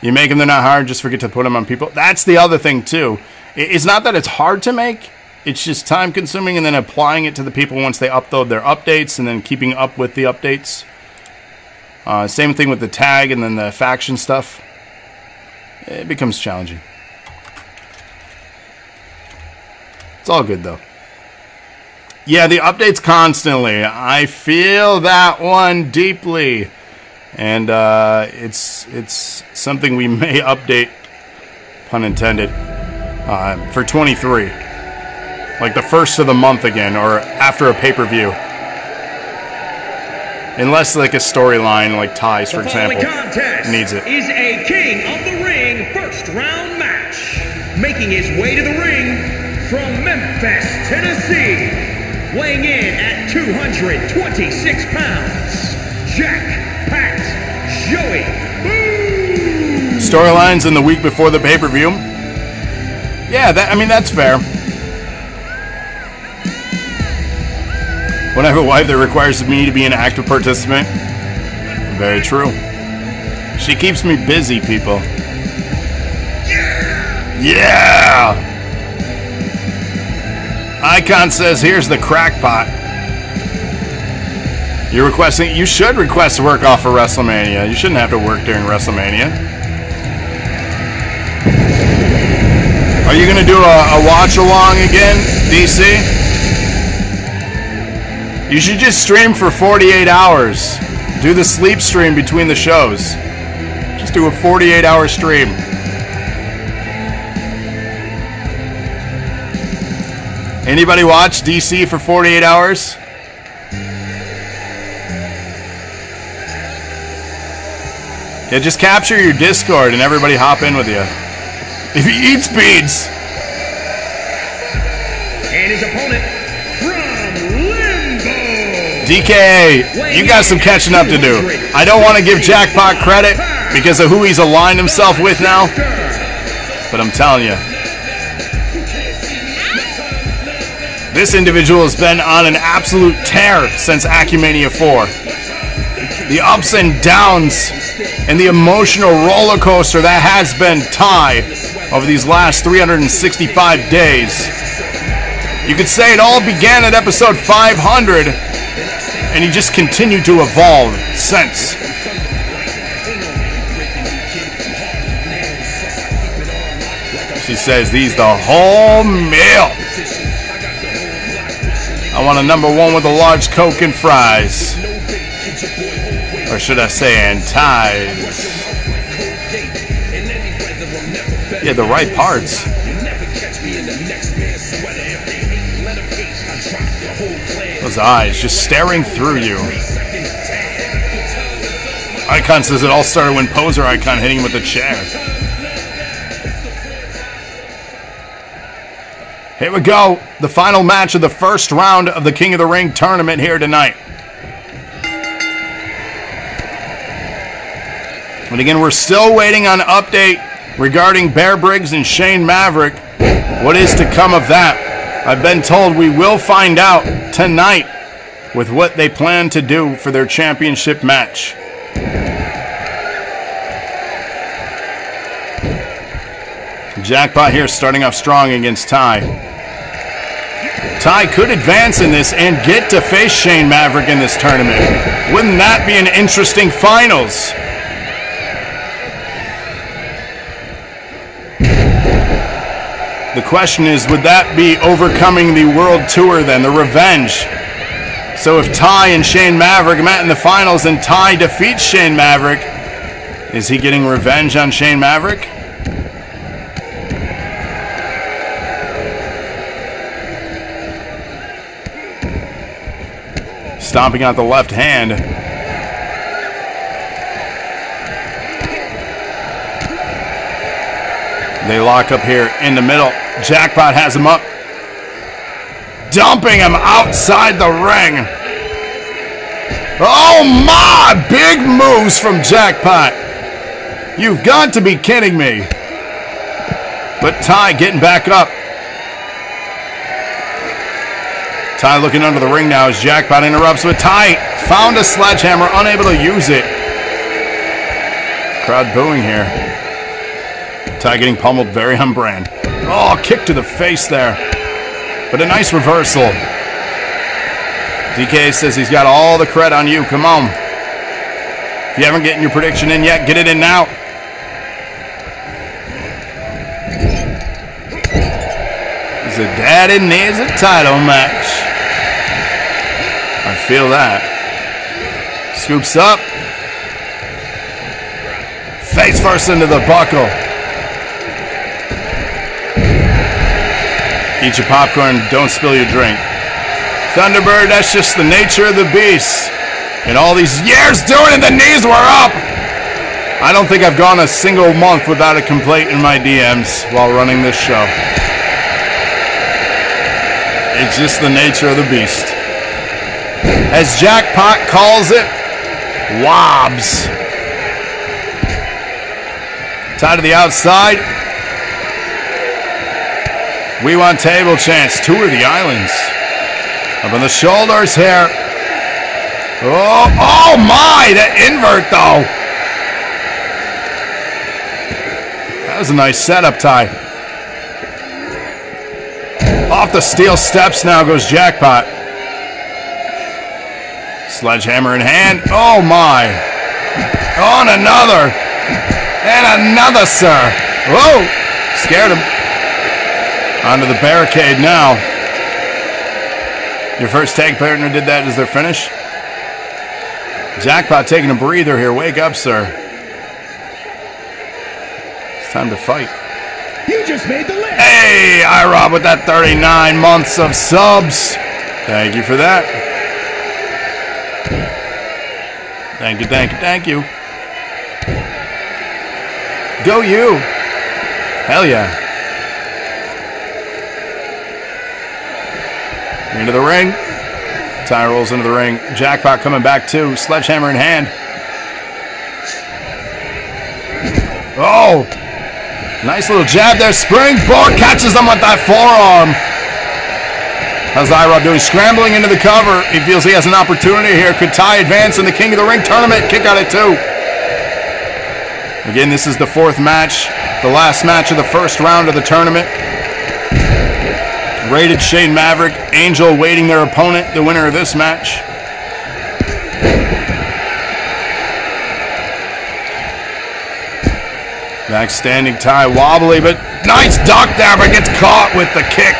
You make them, they're not hard. Just forget to put them on people. That's the other thing, too. It's not that it's hard to make. It's just time-consuming and then applying it to the people once they upload their updates and then keeping up with the updates. Same thing with the tag and then the faction stuff. It becomes challenging. It's all good, though. Yeah, the updates constantly. I feel that one deeply. And it's something we may update, pun intended, for 23. Like the first of the month again, or after a pay-per-view. Unless like a storyline like Ty's, for example, needs it. Is a King of the Ring first round match. Making his way to the ring from Memphis, Tennessee, weighing in at 226 pounds, Jackpot Joey Boo! Storylines in the week before the pay-per-view. Yeah, that's fair. When I have a wife that requires me to be an active participant, very true. She keeps me busy, people. Yeah! Icon says, here's the crackpot. You're requesting, you should request work off of WrestleMania. You shouldn't have to work during WrestleMania. Are you going to do a watch-along again, DC? You should just stream for 48 hours. Do the sleep stream between the shows. Just do a 48-hour stream. Anybody watch DC for 48 hours? Yeah, just capture your Discord and everybody hop in with you. If he eats beads. And his opponent from Limbo. DK, you got some catching up to do. I don't want to give Jackpot credit because of who he's aligned himself with now. But I'm telling you, this individual has been on an absolute tear since Acumania 4. The ups and downs and the emotional roller coaster that has been Ty over these last 365 days. You could say it all began at episode 500, and he just continued to evolve since. She says these the whole meal. I want a number one with a large Coke and fries. Or should I say, and ties? Yeah, the right parts. Those eyes just staring through you. Icon says it all started when Poser Icon hitting him with a chair. Here we go. The final match of the first round of the King of the Ring tournament here tonight. And again, we're still waiting on an update regarding Briggs and Shane Maverick. What is to come of that? I've been told we will find out tonight with what they plan to do for their championship match. Jackpot here starting off strong against Ty. Ty could advance in this and get to face Shane Maverick in this tournament. Wouldn't that be an interesting finals? The question is, would that be overcoming the World Tour then, the revenge? So if Ty and Shane Maverick met in the finals and Ty defeats Shane Maverick, is he getting revenge on Shane Maverick? Stomping out the left hand. They lock up here in the middle. Jackpot has him up. Dumping him outside the ring. Oh my! Big moves from Jackpot. You've got to be kidding me. But Ty getting back up. Ty looking under the ring now as Jackpot interrupts, but Ty found a sledgehammer, unable to use it. Crowd booing here. Ty getting pummeled, very on brand. Oh, kick to the face there. But a nice reversal. DK says he's got all the credit on you. Come on. If you haven't gotten your prediction in yet, get it in now. He said, Daddy needs a title match. I feel that. Scoops up. Face first into the buckle. Eat your popcorn, don't spill your drink. Thunderbird, that's just the nature of the beast. And all these years doing it, the knees were up. I don't think I've gone a single month without a complaint in my DMs while running this show. It's just the nature of the beast. As Jackpot calls it, wobs. Tied to the outside. We want table chance. Tour the islands. Up on the shoulders here. Oh my! The invert though. That was a nice setup, Ty. Off the steel steps now goes Jackpot. Sledgehammer in hand. Oh my. On another. And another, sir. Whoa. Scared him. Onto the barricade now. Your first tag partner did that as their finish. Jackpot taking a breather here. Wake up, sir. It's time to fight. You just made the list. Hey, iRob with that 39 months of subs. Thank you for that. Thank you, thank you, thank you. Go you. Hell yeah. Into the ring. Ty rolls into the ring. Jackpot coming back too. Sledgehammer in hand. Oh! Nice little jab there. Springboard catches him with that forearm. How's iRob doing? Scrambling into the cover. He feels he has an opportunity here. Could Ty advance in the King of the Ring tournament? Kick out at 2. Again, this is the 4th match. The last match of the first round of the tournament. Rated Shane Maverick, Angel awaiting their opponent, the winner of this match. Back standing Ty, wobbly, but nice duck there, but gets caught with the kick.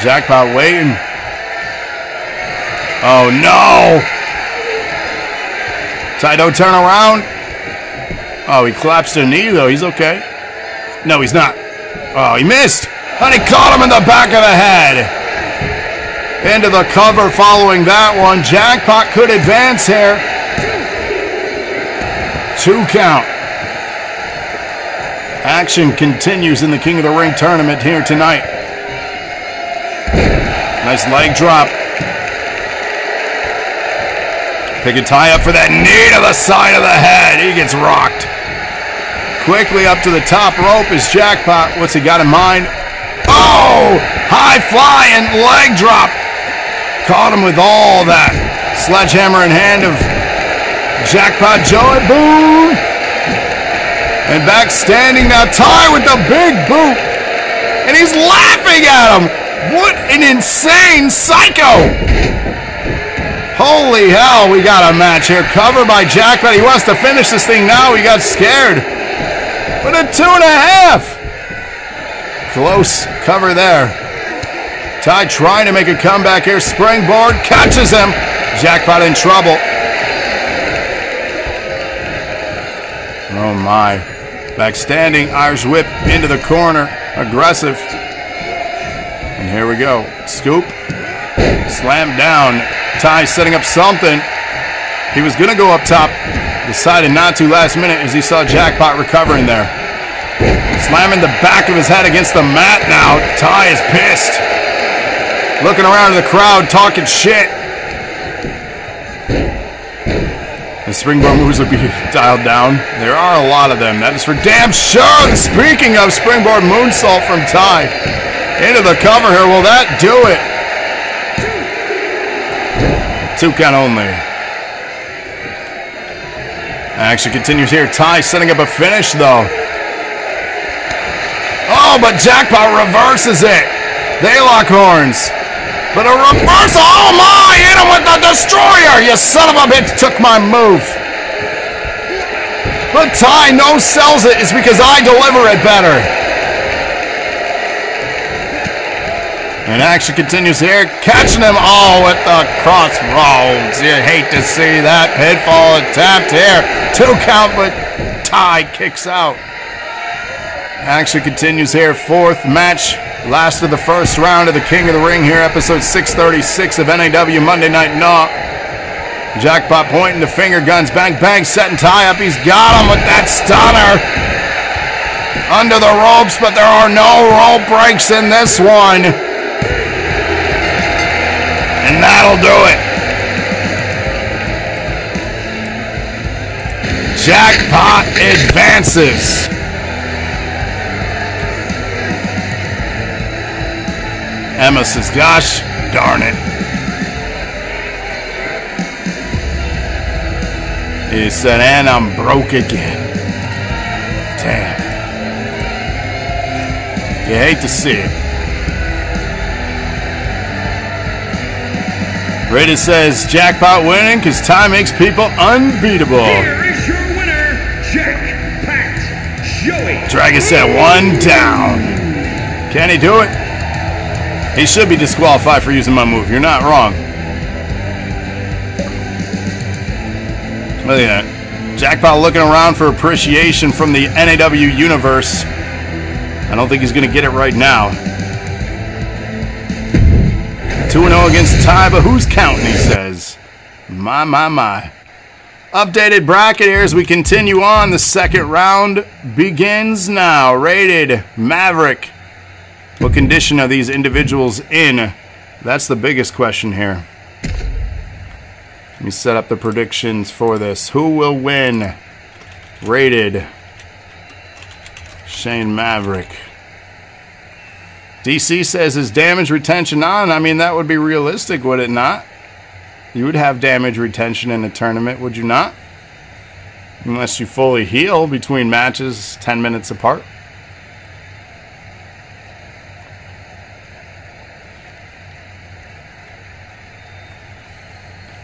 Jackpot waiting. Oh no! Ty, don't turn around. Oh, he collapsed a knee though, he's okay. No, he's not. Oh, he missed! And he caught him in the back of the head. Into the cover following that one. Jackpot could advance here. 2 count. Action continues in the King of the Ring tournament here tonight. Nice leg drop. Pick a Ty up for that knee to the side of the head. He gets rocked. Quickly up to the top rope is Jackpot. What's he got in mind? Oh! High flying leg drop. Caught him with all that. Sledgehammer in hand of Jackpot Joey. Boom! And back standing now, Ty with the big boot. And he's laughing at him. What an insane psycho. Holy hell, we got a match here. Cover by Jackpot. He wants to finish this thing now. He got scared. But a 2.5. Close cover there. Ty trying to make a comeback here. Springboard catches him. Jackpot in trouble. Oh my. Back standing. Irish whip into the corner. Aggressive. And here we go. Scoop. Slam down. Ty setting up something. He was going to go up top. Decided not to last minute as he saw Jackpot recovering there. Slamming the back of his head against the mat now. Ty is pissed. Looking around in the crowd, talking shit. The springboard moves will be dialed down. There are a lot of them. That is for damn sure. Speaking of springboard moonsault from Ty. Into the cover here. Will that do it? 2 count only. Action continues here. Ty setting up a finish though. Oh, but Jackpot reverses it. They lock horns. But a reversal. Oh my! Hit him with the destroyer. You son of a bitch took my move. But Ty no sells it. It's because I deliver it better. And action continues here. Catching him all with the crossroads. You hate to see that. Pitfall tapped here. 2 count, but Ty kicks out. Action continues here. 4th match. Last of the first round of the King of the Ring here. Episode 636 of NAW Monday Night NAW. Jackpot pointing the finger guns. Bang, bang. Setting Ty up. He's got him with that stunner. Under the ropes, but there are no rope breaks in this one. And that'll do it. Jackpot advances. Emma says, gosh darn it. He said, and I'm broke again. Damn. You hate to see it. Rita says, Jackpot winning because Ty makes people unbeatable. Here is your winner, Jackpot Joey. Dragon said, 1 down. Can he do it? He should be disqualified for using my move. You're not wrong. Look at that. Jackpot looking around for appreciation from the NAW universe. I don't think he's going to get it right now. 2-0 against Ty, but who's counting, he says. My. Updated bracket here as we continue on. The second round begins now. Rated Maverick. What condition are these individuals in? That's the biggest question here. Let me set up the predictions for this. Who will win? Rated Shane Maverick. DC says, is damage retention on? I mean, that would be realistic, would it not? You would have damage retention in a tournament, would you not? Unless you fully heal between matches 10 minutes apart.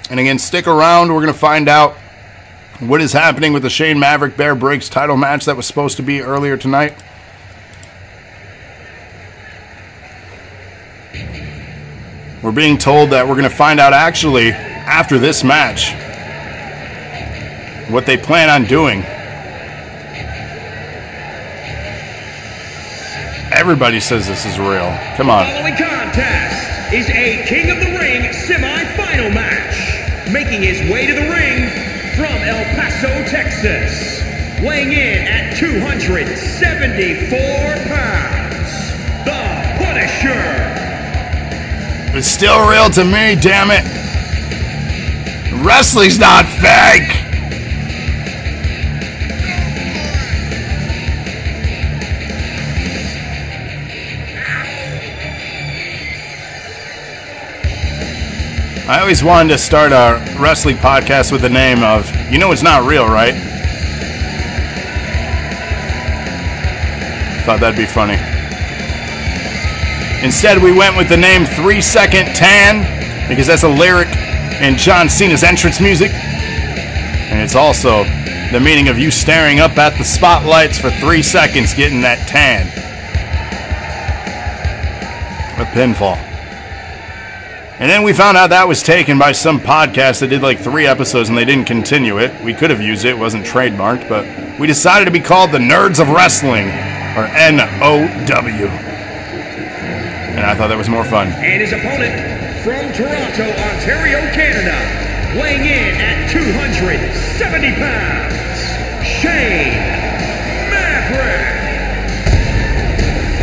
And again, stick around. We're going to find out what is happening with the Shane Maverick Bear Briggs title match that was supposed to be earlier tonight. We're being told that we're going to find out actually after this match what they plan on doing. Everybody says this is real. Come on. The following contest is a King of the Ring semi-final match. Making his way to the ring from El Paso, Texas. Weighing in at 274 pounds. The Punisher. It's still real to me, damn it. Wrestling's not fake. I always wanted to start a wrestling podcast with the name of, you know it's not real, right? Thought that'd be funny. Instead, we went with the name 3 Second Tan, because that's a lyric in John Cena's entrance music. And it's also the meaning of you staring up at the spotlights for 3 seconds getting that tan. A pinfall. And then we found out that was taken by some podcast that did like 3 episodes and they didn't continue it. We could have used it. It wasn't trademarked, but we decided to be called the Nerds of Wrestling, or NOW. And I thought that was more fun. And his opponent from Toronto, Ontario, Canada, weighing in at 270 pounds, Shane Maverick.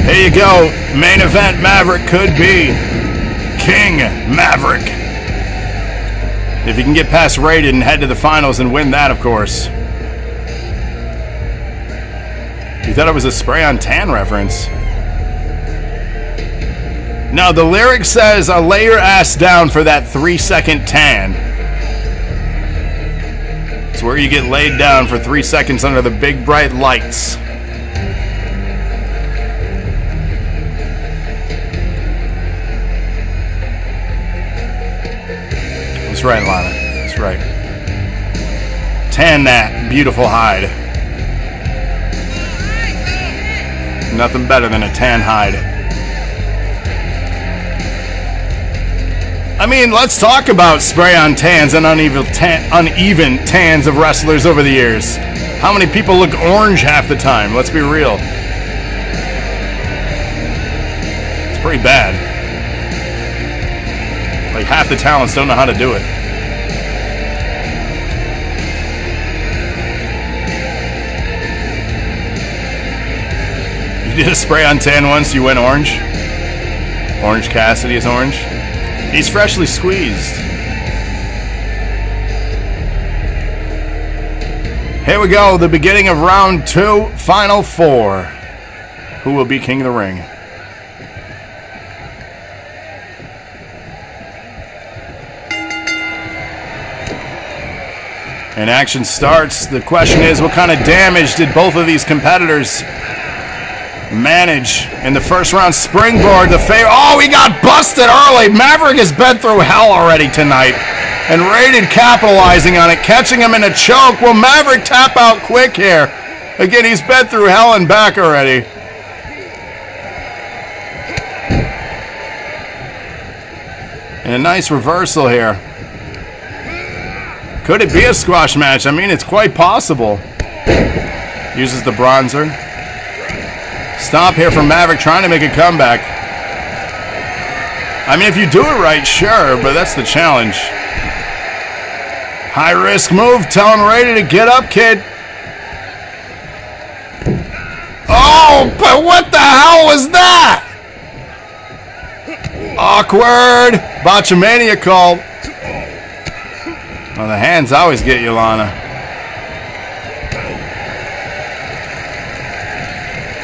Here you go. Main event Maverick could be King Maverick. If you can get past Rated and head to the finals and win that, of course. You thought it was a spray on tan reference. No, the lyric says, I'll lay your ass down for that 3 second tan. It's where you get laid down for 3 seconds under the big bright lights. That's right, Lana. That's right. Tan that beautiful hide. Nothing better than a tan hide. I mean, let's talk about spray-on tans and uneven tans of wrestlers over the years. How many people look orange half the time? Let's be real. It's pretty bad. Like, half the talents don't know how to do it. You did a spray-on tan once, you went orange? Orange Cassidy is orange? He's freshly squeezed. Here we go, the beginning of round 2, final 4. Who will be King of the Ring? And action starts. The question is, what kind of damage did both of these competitors manage in the first round? Springboard, the favor. Oh, he got busted early. Maverick has been through hell already tonight. And Rated capitalizing on it, catching him in a choke. Will Maverick tap out quick here? Again, he's been through hell and back already. And a nice reversal here. Could it be a squash match? I mean, it's quite possible. Uses the bronzer. Stomp here from Maverick, trying to make a comeback. I mean, if you do it right, sure, but that's the challenge. High risk move, telling Rated to get up, kid. Oh, but what the hell was that? Awkward. Botchamania call. Well, the hands always get you, Lana.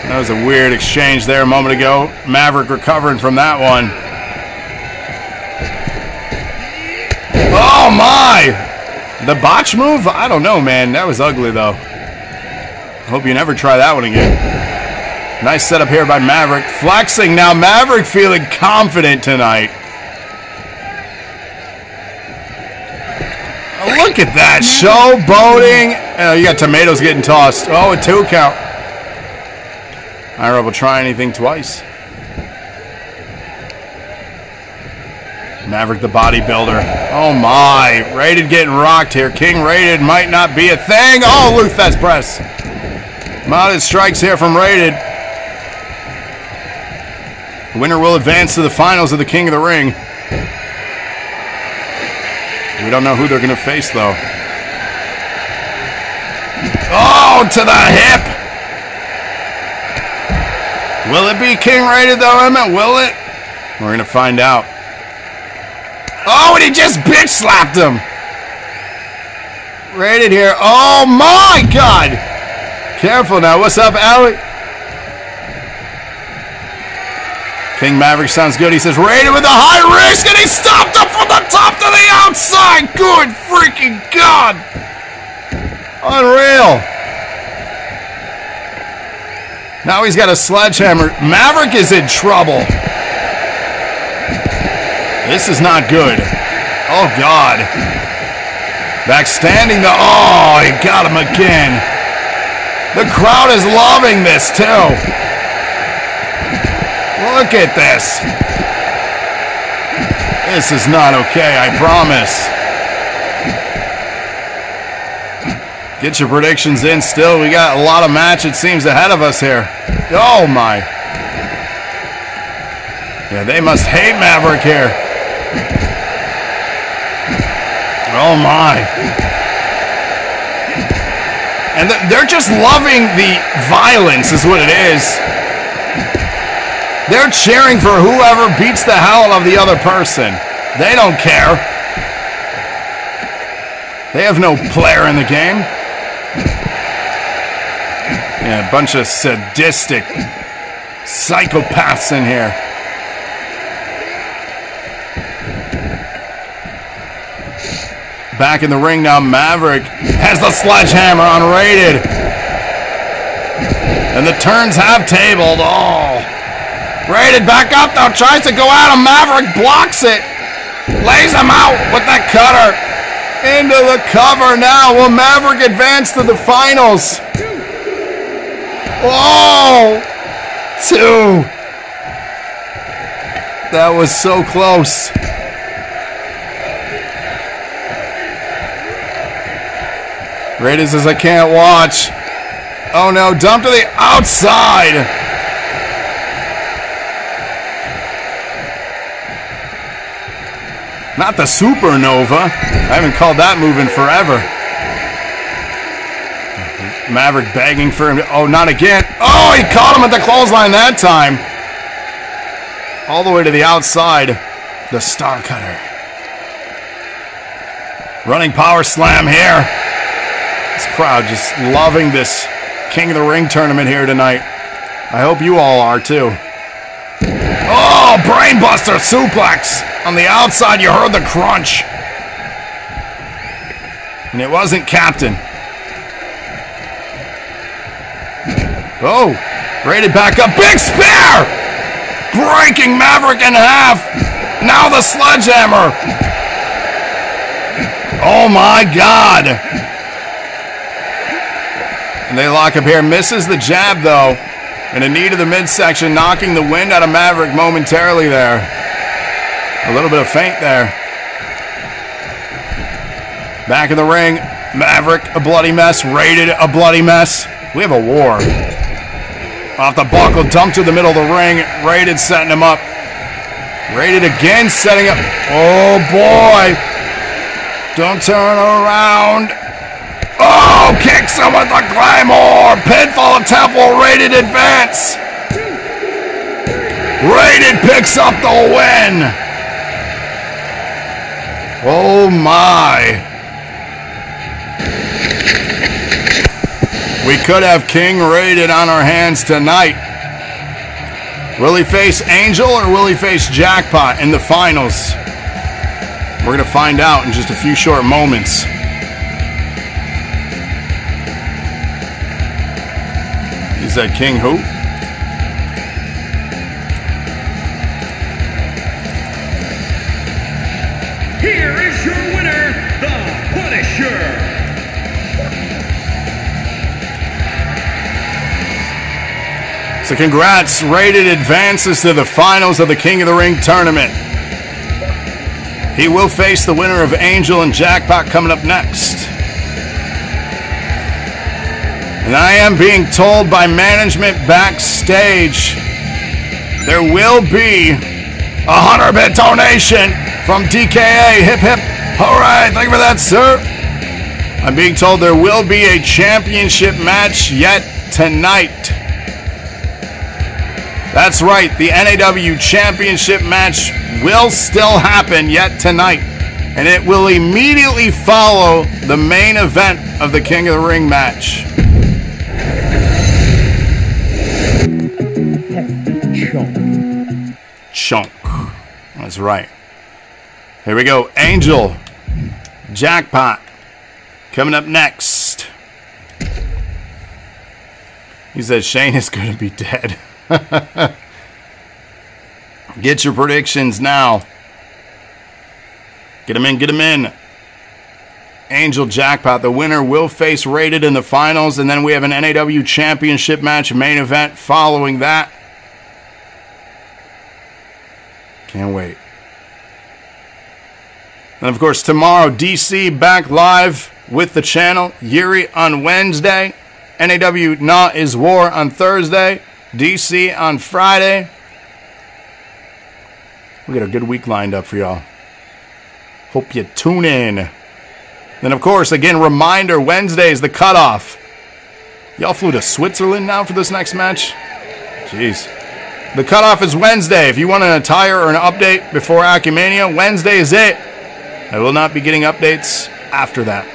That was a weird exchange there a moment ago. Maverick recovering from that one. Oh, my. The botch move? I don't know, man. That was ugly, though. Hope you never try that one again. Nice setup here by Maverick. Flexing now. Maverick feeling confident tonight. Oh, look at that. Showboating. Oh, you got tomatoes getting tossed. Oh, a 2 count. Ira will try anything twice. Maverick the bodybuilder. Oh my. Rated getting rocked here. King Rated might not be a thing. Oh, Luthez press. Mounted strikes here from Rated. Winner will advance to the finals of the King of the Ring. We don't know who they're going to face, though. Oh, to the hip. Will it be King Rated, though, Emmett? Will it? We're going to find out. Oh, and he just bitch slapped him. Rated here. Oh, my God. Careful now. What's up, Alec? King Maverick sounds good. He says, Rated with a high risk, and he stopped him from the top to the outside. Good freaking God. Unreal. Now he's got a sledgehammer. Maverick is in trouble. This is not good. Oh, God. Backstanding the... Oh, he got him again. The crowd is loving this, too. Look at this. This is not okay, I promise. Get your predictions in still. We got a lot of match, it seems, ahead of us here. Oh, my. Yeah, they must hate Maverick here. Oh, my. And they're just loving the violence is what it is. They're cheering for whoever beats the hell out of the other person. They don't care. They have no player in the game. Yeah, a bunch of sadistic psychopaths in here. Back in the ring now, Maverick has the sledgehammer on Rated. And the turns have tabled. Oh. Rated back up now, tries to go at him. Maverick blocks it. Lays him out with that cutter. Into the cover now. Will Maverick advance to the finals? Whoa! 2. That was so close. Rated says, I can't watch. Oh no, dump to the outside. Not the supernova. I haven't called that move in forever. Maverick begging for him to, oh, not again. Oh, he caught him at the clothesline that time. All the way to the outside. The star cutter. Running power slam here. This crowd just loving this King of the Ring tournament here tonight. I hope you all are too. Oh, brainbuster suplex. On the outside, you heard the crunch. And it wasn't Captain. Oh, Rated back up. Big spear! Breaking Maverick in half. Now the sledgehammer. Oh my God. And they lock up here. Misses the jab though. And a knee to the midsection, knocking the wind out of Maverick momentarily there. A little bit of feint there. Back in the ring. Maverick, a bloody mess. Rated, a bloody mess. We have a war. Off the buckle, dumped to the middle of the ring. Rated setting him up. Rated again, setting up. Oh boy. Don't turn around. Oh, kicks him with the Claymore. Pinfall Temple, Rated advance. Rated picks up the win. Oh my. We could have King Rated on our hands tonight. Will he face Angel or will he face Jackpot in the finals? We're going to find out in just a few short moments. He said King who? Here is your winner, the Punisher. So congrats, Rated advances to the finals of the King of the Ring tournament. He will face the winner of Angel and Jackpot coming up next. And I am being told by management backstage there will be a 100-bit donation from DKA. Hip hip, hooray, thank you for that, sir. I'm being told there will be a championship match yet tonight. That's right, the NAW Championship match will still happen yet tonight, and it will immediately follow the main event of the King of the Ring match. Chunk. That's right. Here we go. Angel, Jackpot, coming up next. He said Shane is going to be dead. Get your predictions now. Get them in, get them in. Angel, Jackpot, the winner will face Rated in the finals, and then we have an NAW Championship match main event following that. Can't wait. And of course, tomorrow, DC back live with the channel. Yuri on Wednesday. NAW NAW is War on Thursday. DC on Friday. We got a good week lined up for y'all. Hope you tune in. Then, of course, again, reminder, Wednesday is the cutoff. Y'all flew to Switzerland now for this next match? Jeez. The cutoff is Wednesday. If you want an attire or an update before Acumania, Wednesday is it. I will not be getting updates after that.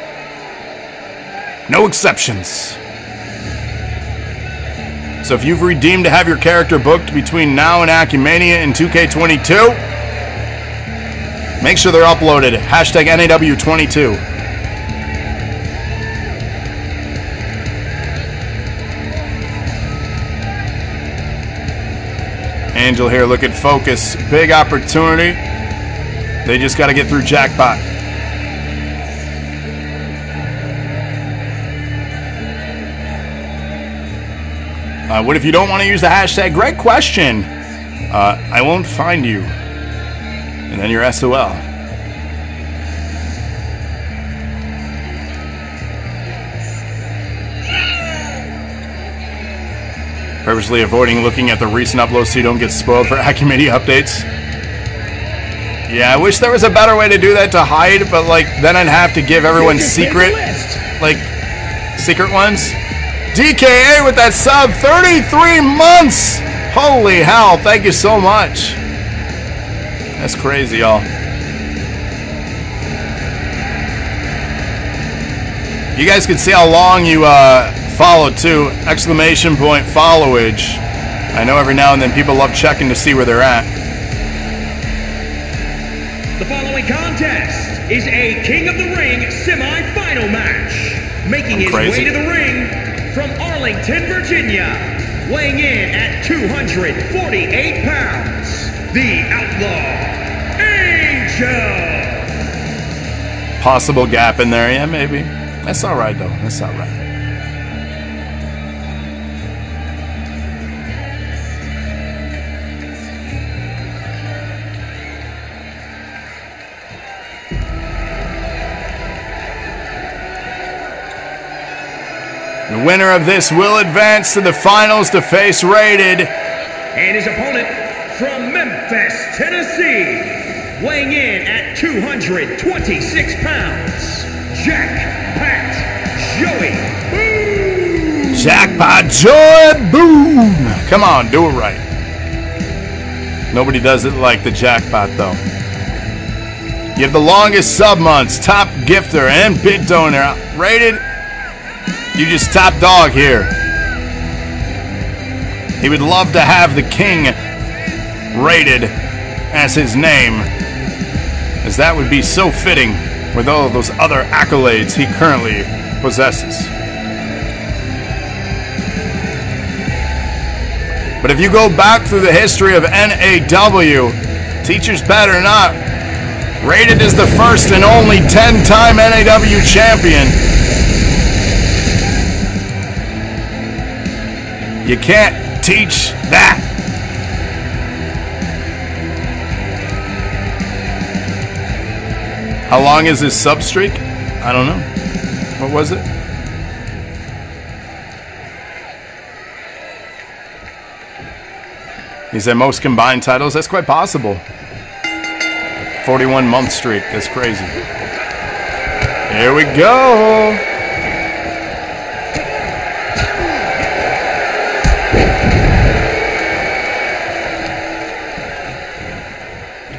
No exceptions. So if you've redeemed to have your character booked between now and Acumania in 2K22, make sure they're uploaded. Hashtag NAW22. Angel here, look at focus. Big opportunity. They just got to get through Jackpot. What if you don't want to use the hashtag? Great question. I won't find you. And then you're SOL. Purposely avoiding looking at the recent uploads so you don't get spoiled for Acumania updates. Yeah, I wish there was a better way to do that to hide, but like then I'd have to give everyone secret ones. DKA with that sub, 33 months! Holy hell, thank you so much. That's crazy, y'all. You guys can see how long you followed, too. Exclamation point followage. I know every now and then people love checking to see where they're at. The following contest is a King of the Ring semi-final match. Making his way to the ring from Arlington, Virginia, weighing in at 248 pounds, the Outlaw, Angel. Possible gap in there, yeah, maybe. That's all right, though. That's all right. winner of this will advance to the finals to face Rated. And his opponent from Memphis, Tennessee, weighing in at 226 pounds, Jackpot Joey Boone. Jackpot Joey Boone. Come on, do it right. Nobody does it like the Jackpot, though. You have the longest sub months, top gifter, and bid donor. Rated, you just top dog here. He would love to have the King Rated as his name, as that would be so fitting with all of those other accolades he currently possesses. But if you go back through the history of NAW, teacher's pet or not, Rated is the first and only 10-time NAW champion. You can't teach that. How long is his sub streak? I don't know. What was it? He said most combined titles. That's quite possible. 41-month streak. That's crazy. Here we go.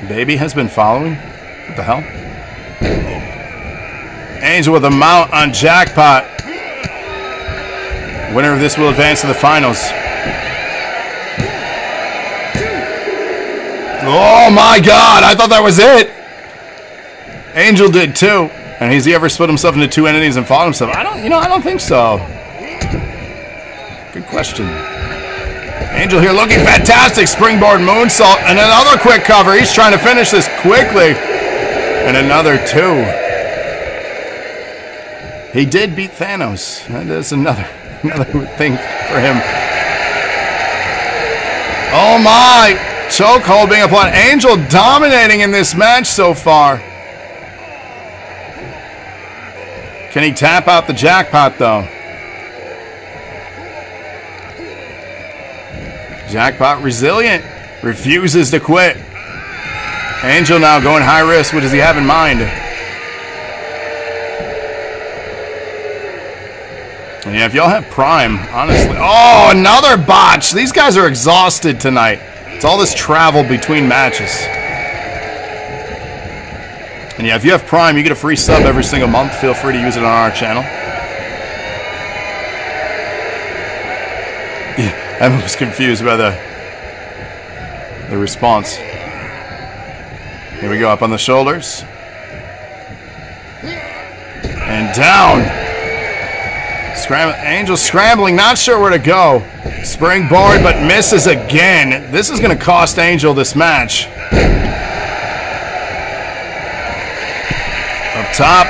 Baby has been following? What the hell? Angel with a mount on Jackpot. Winner of this will advance to the finals. Oh my God, I thought that was it. Angel did too. And has he ever split himself into two entities and fought himself? I don't think so. Good question. Angel here looking fantastic. Springboard moonsault and another quick cover. He's trying to finish this quickly. And another two. He did beat Thanos. That is another thing for him. Oh my! Chokehold being applied. Angel dominating in this match so far. Can he tap out the Jackpot though? Jackpot resilient. Refuses to quit. Angel now going high risk. What does he have in mind? Yeah, if y'all have Prime, honestly. Oh, another botch. These guys are exhausted tonight. It's all this travel between matches. And yeah, if you have Prime, you get a free sub every single month. Feel free to use it on our channel. Yeah, I was confused by the response. Here we go, up on the shoulders. And down. Angel scrambling, not sure where to go. Springboard, but misses again. This is going to cost Angel this match. Up top.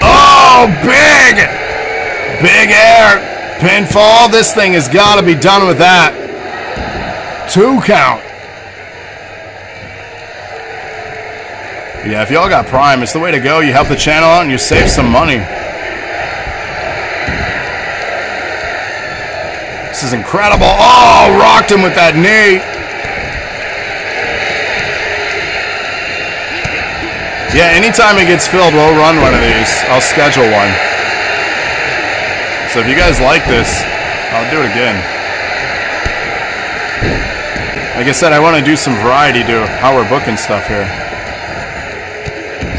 Oh, big! Big air. Pinfall. This thing has got to be done with that. 2 count. Yeah, if y'all got Prime, it's the way to go. You help the channel out and you save some money. This is incredible. Oh, rocked him with that knee. Yeah, anytime it gets filled, we'll run one of these. I'll schedule one. So if you guys like this, I'll do it again. Like I said, I want to do some variety to how we're booking stuff here.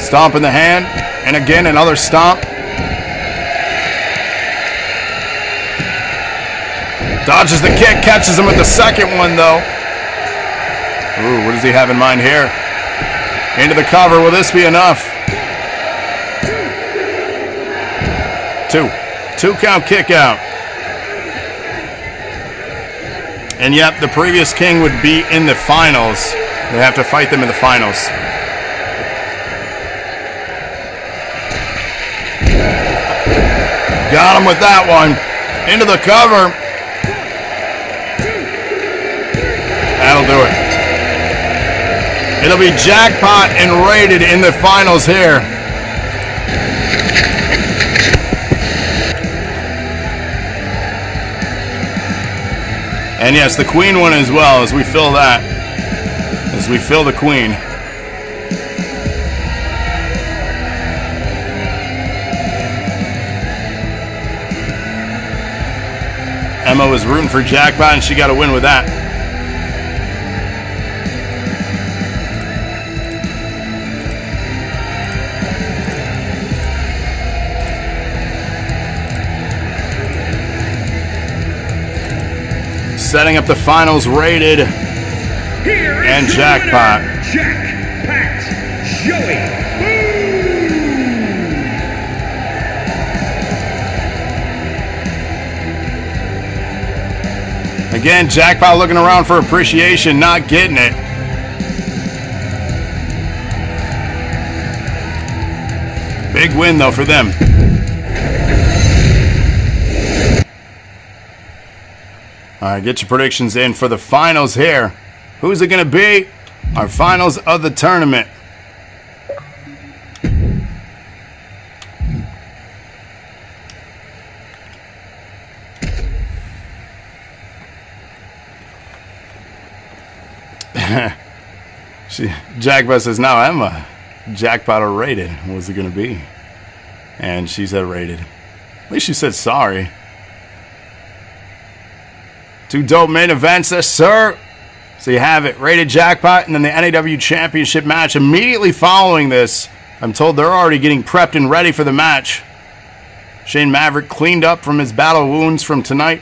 Stomp in the hand, and again another stomp. Dodges the kick, catches him with the second one though. Ooh, what does he have in mind here? Into the cover, will this be enough? 2 count kick out. And yep, the previous king would be in the finals. They have to fight them in the finals. Got him with that one. Into the cover. That'll do it. It'll be Jackpot and Rated in the finals here. And yes, the Queen one as well, as we fill that. As we fill the Queen. Emma was rooting for Jackpot, and she got a win with that. Setting up the finals, Rated and Jackpot. Jackpot Joey. Again, Jackpot looking around for appreciation, not getting it. Big win, though, for them. All right, get your predictions in for the finals here. Who's it going to be? Our finals of the tournament. Jackpot says, now Emma, Jackpot or Rated. What's it going to be? And she said Rated. At least she said sorry. Two dope main events there, sir. So you have it. Rated Jackpot and then the NAW Championship match. Immediately following this, I'm told they're already getting prepped and ready for the match. Shane Maverick cleaned up from his battle wounds from tonight,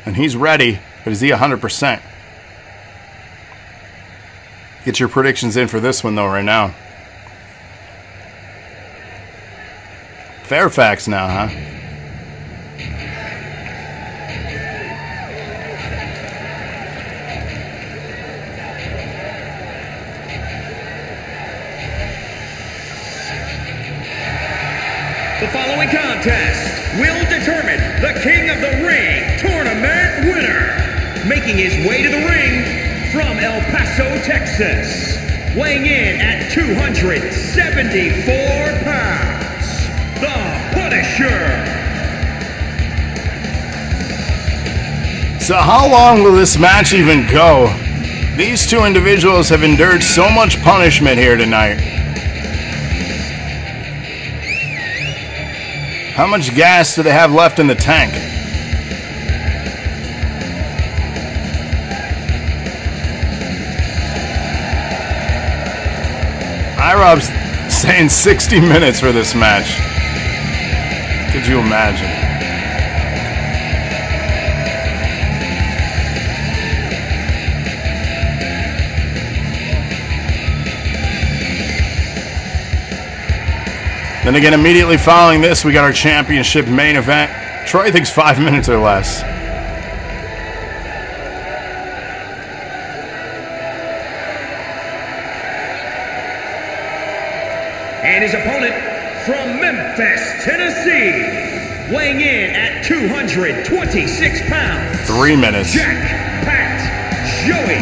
and he's ready. But is he 100%? Get your predictions in for this one, though, right now. Fairfax now, huh? The following contest will determine the King of the Ring tournament winner. Making his way to the ring from El Paso, Texas, weighing in at 274 pounds, the Punisher. So how long will this match even go? These two individuals have endured so much punishment here tonight. How much gas do they have left in the tank? IRob's saying 60 minutes for this match. Could you imagine? Then again, immediately following this, we got our championship main event. Troy thinks 5 minutes or less. And his opponent from Memphis, Tennessee, weighing in at 226 pounds. 3 minutes. Jackpot Joey.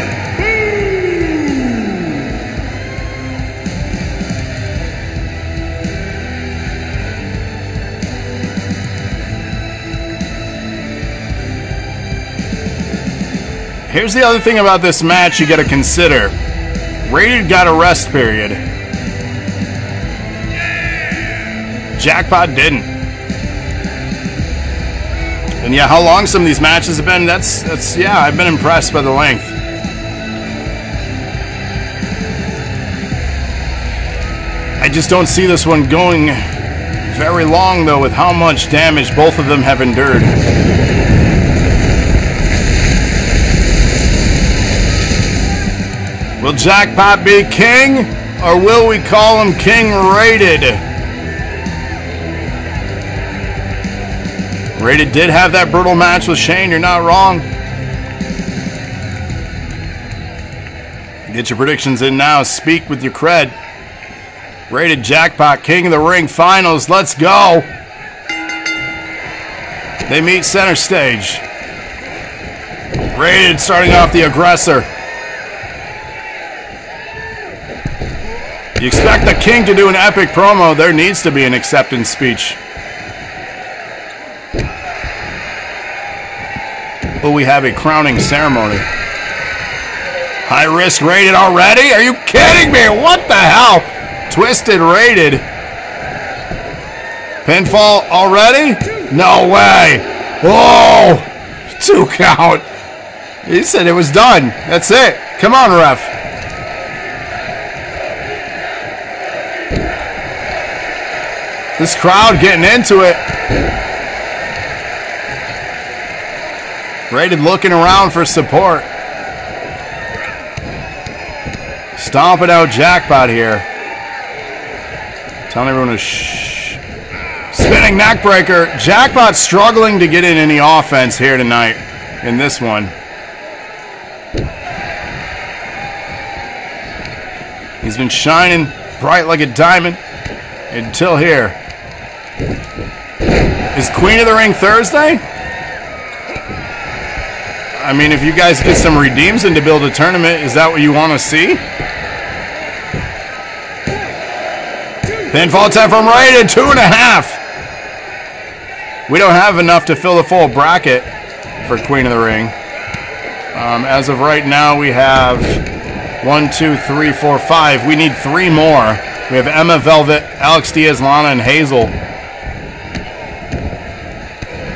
Here's the other thing about this match you got to consider. Rated got a rest period. Jackpot didn't. And yeah, how long some of these matches have been, that's yeah, I've been impressed by the length. I just don't see this one going very long, though, with how much damage both of them have endured. Will Jackpot be king, or will we call him King Rated? Rated did have that brutal match with Shane, you're not wrong. Get your predictions in now, speak with your cred. Rated Jackpot, King of the Ring finals, let's go! They meet center stage. Rated starting off the aggressor. You expect the King to do an epic promo, there needs to be an acceptance speech. will we have a crowning ceremony? High risk rated already? Are you kidding me? What the hell? Twisted rated. Pinfall already? No way. Whoa. 2 count. He said it was done. That's it. Come on, ref. This crowd getting into it. Rated looking around for support. Stomping out Jackpot here. Telling everyone to shh. Spinning neckbreaker. Jackpot struggling to get in any offense here tonight in this one. He's been shining bright like a diamond until here. Is Queen of the Ring Thursday? I mean, if you guys get some redeems and to build a tournament, is that what you want to see? Pinfall attempt from Rated, 2.5. We don't have enough to fill the full bracket for Queen of the Ring. As of right now, we have 1, 2, 3, 4, 5. We need 3 more. We have Emma, Velvet, Alex Diaz, Lana, and Hazel.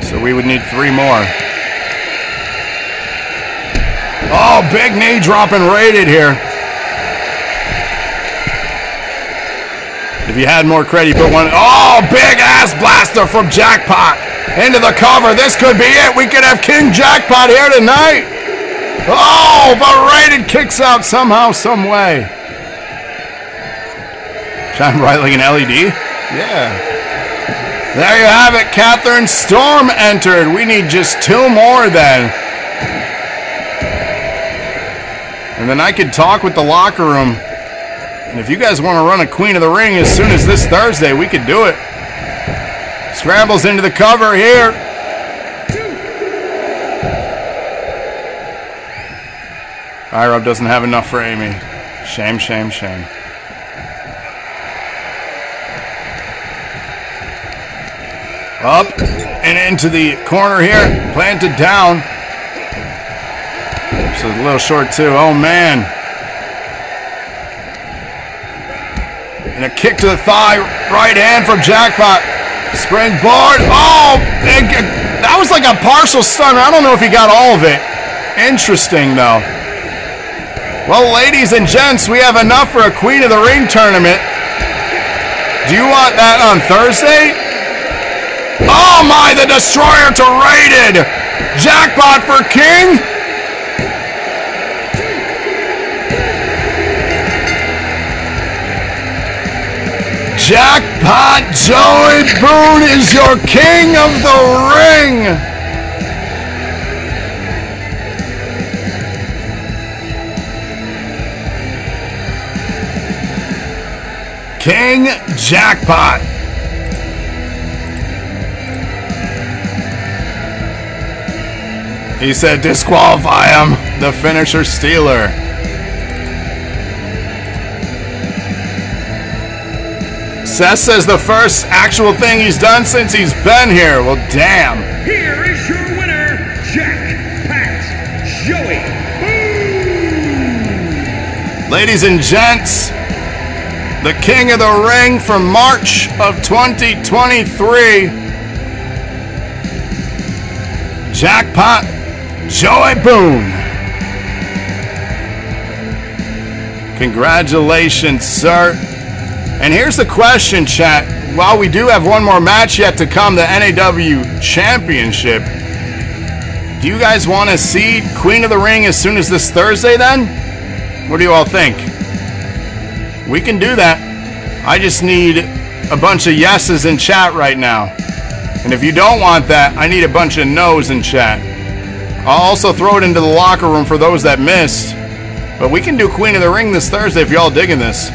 So we would need 3 more. Oh, big knee dropping Rated here. If you had more credit, you put one. Oh, big ass blaster from Jackpot into the cover. This could be it. We could have King Jackpot here tonight. Oh, but Rated kicks out somehow, some way. Shine bright like an LED. Yeah. There you have it. Catherine Storm entered. We need just 2 more then. And then I could talk with the locker room. And if you guys want to run a Queen of the Ring as soon as this Thursday, we could do it. Scrambles into the cover here. IROB doesn't have enough for Amy. Shame, shame, shame. Up and into the corner here. Planted down. So a little short too. Oh man. And a kick to the thigh. Right hand from Jackpot. Springboard. Oh! That was like a partial stunner. I don't know if he got all of it. Interesting though. Well, ladies and gents, we have enough for a Queen of the Ring tournament. Do you want that on Thursday? Oh my, the Destroyer to Rated. Jackpot for King. Jackpot Joey Boone is your King of the Ring. King Jackpot. He said disqualify him, the finisher stealer. Seth says the first actual thing he's done since he's been here. Well, damn. Here is your winner, Jackpot Joey Boone. Ladies and gents, the King of the Ring from March of 2023, Jackpot Joey Boone. Congratulations, sir. And here's the question, chat. While we do have one more match yet to come, the NAW Championship, do you guys want to see Queen of the Ring as soon as this Thursday then? What do you all think? We can do that. I just need a bunch of yeses in chat right now. And if you don't want that, I need a bunch of no's in chat. I'll also throw it into the locker room for those that missed. But we can do Queen of the Ring this Thursday if you're all digging this.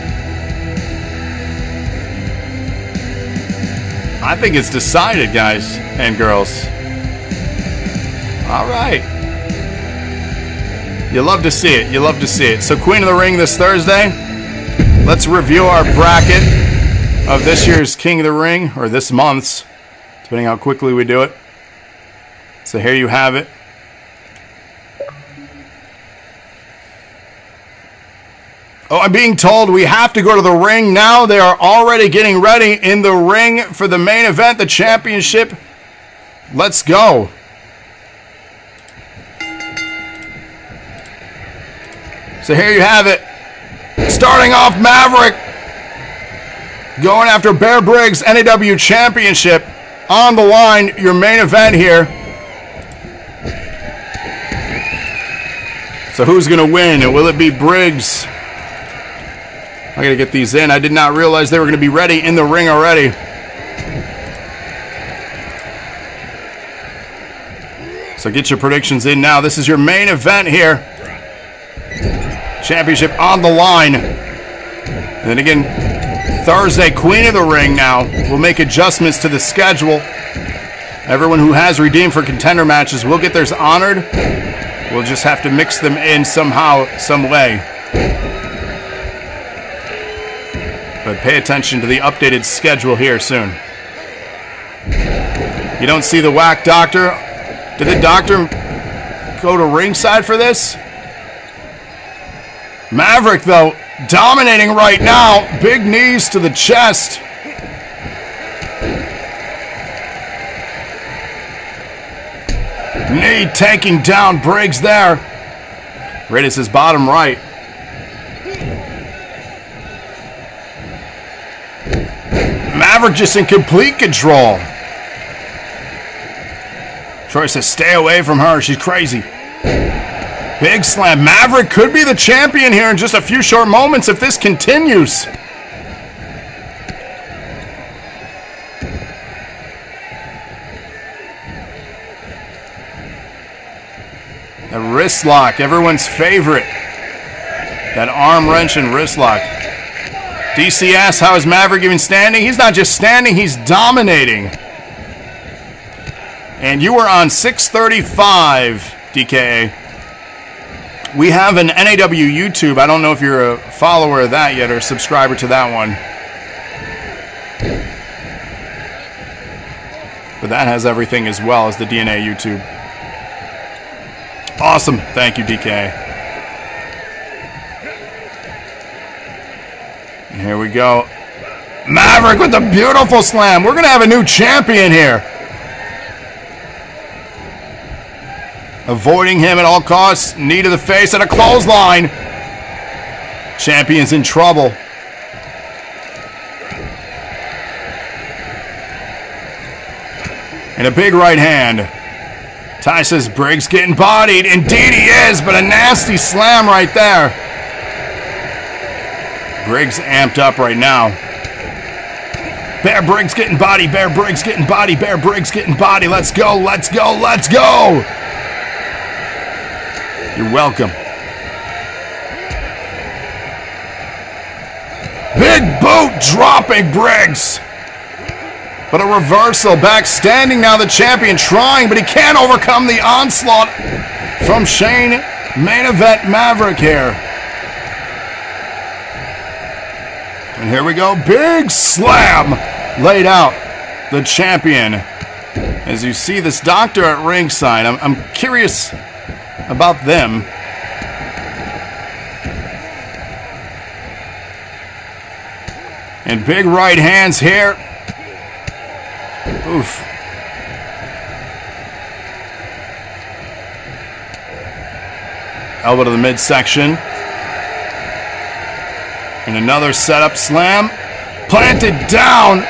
I think it's decided, guys and girls. All right. You love to see it. You love to see it. So Queen of the Ring this Thursday. Let's review our bracket of this year's King of the Ring, or this month's, depending how quickly we do it. So here you have it. Oh, I'm being told we have to go to the ring now. They are already getting ready in the ring for the main event, the championship. Let's go. So here you have it. Starting off, Maverick going after Bear Briggs NAW Championship on the line. Your main event here. So who's going to win? Will it be Briggs? I got to get these in. I did not realize they were going to be ready in the ring already. So get your predictions in now. This is your main event here. Championship on the line. And then again, Thursday, Queen of the Ring now. We'll make adjustments to the schedule. Everyone who has redeemed for contender matches will get theirs honored. We'll just have to mix them in somehow, some way. But pay attention to the updated schedule here soon. You don't see the whack doctor? Did the doctor go to ringside for this? Maverick, though, dominating right now. Big knees to the chest. Knee taking down Briggs there. Right as his bottom right. Maverick just in complete control. Troy says, stay away from her. She's crazy. Big slam. Maverick could be the champion here in just a few short moments if this continues. The wrist lock, everyone's favorite. That arm wrench and wrist lock. DC asks, how is Maverick even standing? He's not just standing, he's dominating. And you were on 635, DKA. We have an NAW YouTube. I don't know if you're a follower of that yet or a subscriber to that one. But that has everything as well as the DNA YouTube. Awesome. Thank you, DK. And here we go. Maverick with the beautiful slam. We're going to have a new champion here. Avoiding him at all costs. Knee to the face and a clothesline. Champion's in trouble. And a big right hand. Ty says Briggs getting bodied. Indeed he is, but a nasty slam right there. Briggs amped up right now. Bear Briggs getting body. Bear Briggs getting body. Bear Briggs getting body. Let's go. Let's go. Let's go. You're welcome. Big boot dropping Briggs. But a reversal, back standing now, the champion trying, but he can't overcome the onslaught from Shane. Main event Maverick here. And here we go, big slam laid out. The champion. As you see this doctor at ringside, I'm curious about them. And big right hands here. Oof. Elbow to the midsection. And another setup slam. Planted down.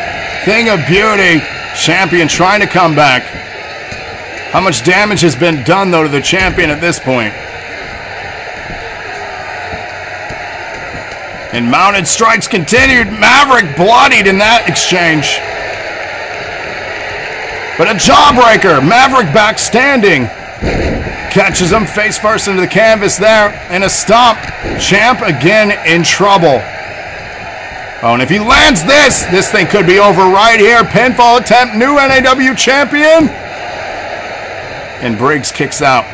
Thing of beauty. Champion trying to come back. How much damage has been done, though, to the champion at this point? And mounted strikes continued. Maverick bloodied in that exchange. But a jawbreaker. Maverick back standing. Catches him face first into the canvas there. And a stomp. Champ again in trouble. Oh, and if he lands this thing could be over right here. Pinfall attempt. New NAW champion. And Briggs kicks out.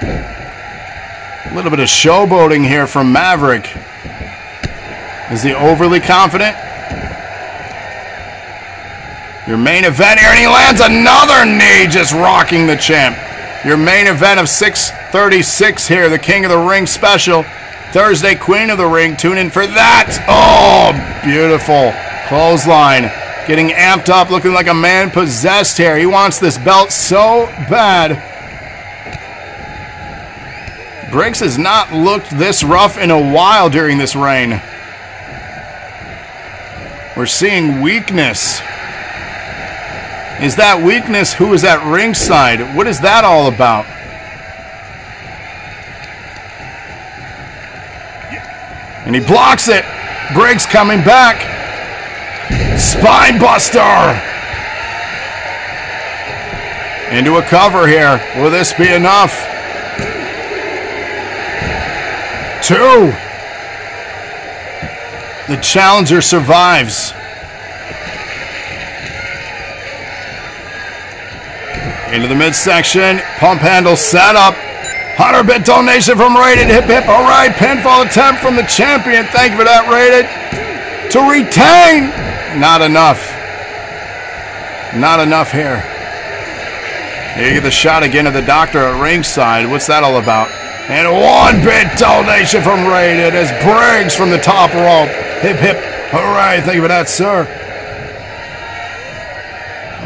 A little bit of showboating here from Maverick. Is he overly confident? Your main event here, and he lands another knee, just rocking the champ. Your main event of 636 here, the King of the Ring special. Thursday Queen of the Ring. Tune in for that. Oh, beautiful clothesline. Getting amped up, looking like a man possessed here. He wants this belt so bad. Briggs has not looked this rough in a while during this reign. We're seeing weakness. Is that weakness? Who is at ringside? What is that all about? And he blocks it. Briggs coming back. Spine buster. Into a cover here. Will this be enough? 2. The challenger survives. Into the midsection. Pump handle set up. 100-bit donation from Rated. Hip hip. All right. Pinfall attempt from the champion. Thank you for that, Rated. To retain. Not enough. Not enough here. Here you get the shot again of the doctor at ringside. What's that all about? And 1-bit donation from Rated as Briggs from the top rope. Hip hip. All right. Thank you for that, sir.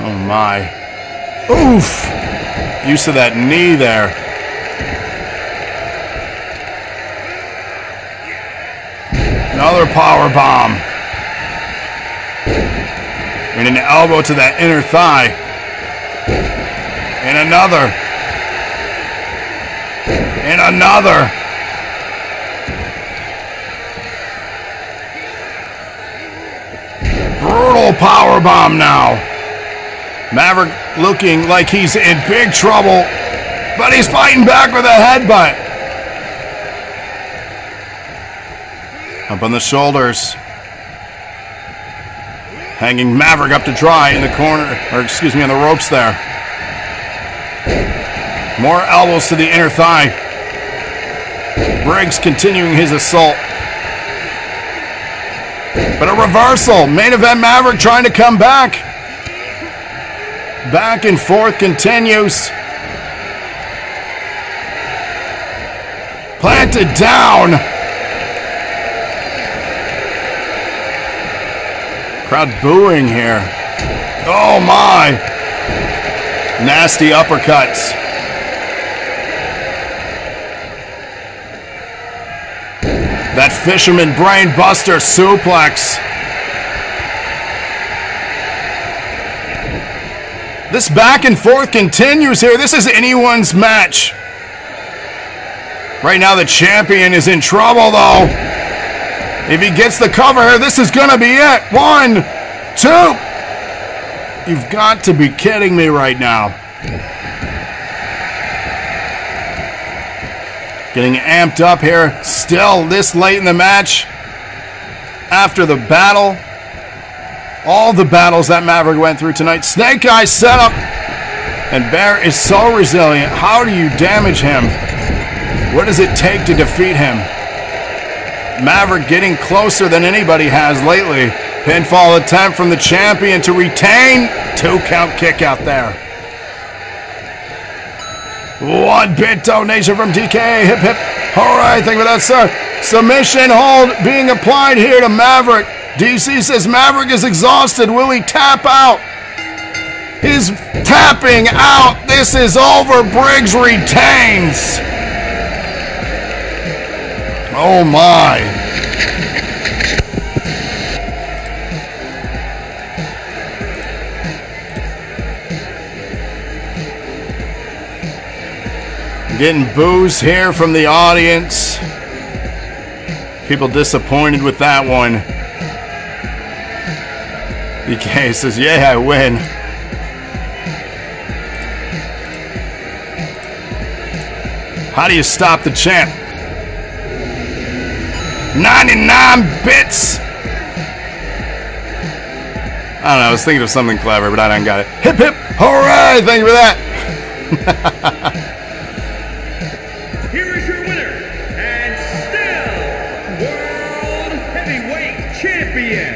Oh my. Oof. Use of that knee there. Another power bomb. And an elbow to that inner thigh. And another. And another. Brutal power bomb now. Maverick looking like he's in big trouble, but he's fighting back with a headbutt. Up on the shoulders. Hanging Maverick up to dry in the corner, or excuse me, on the ropes there. More elbows to the inner thigh. Briggs continuing his assault. But a reversal. Main event Maverick trying to come back. Back and forth continues. Planted down. Crowd booing here. Oh my. Nasty uppercuts. That fisherman brain buster suplex. This back and forth continues here. This is anyone's match. Right now the champion is in trouble though. If he gets the cover here, this is gonna be it. 1, 2. You've got to be kidding me right now. Getting amped up here. Still this late in the match. After the battle. All the battles that Maverick went through tonight. Snake Eye setup. And Bear is so resilient. How do you damage him? What does it take to defeat him? Maverick getting closer than anybody has lately. Pinfall attempt from the champion to retain. 2-count kick out there. 1-bit donation from DK. Hip hip. All right, thank you for that, sir. Submission hold being applied here to Maverick. DC says Maverick is exhausted. Will he tap out? He's tapping out. This is over. Briggs retains. Oh my. Getting boos here from the audience. People disappointed with that one. DK says, yeah, I win. How do you stop the champ? 99 bits. I don't know, I was thinking of something clever, but I done got it. Hip hip, hooray, thank you for that. Here is your winner, and still World Heavyweight Champion,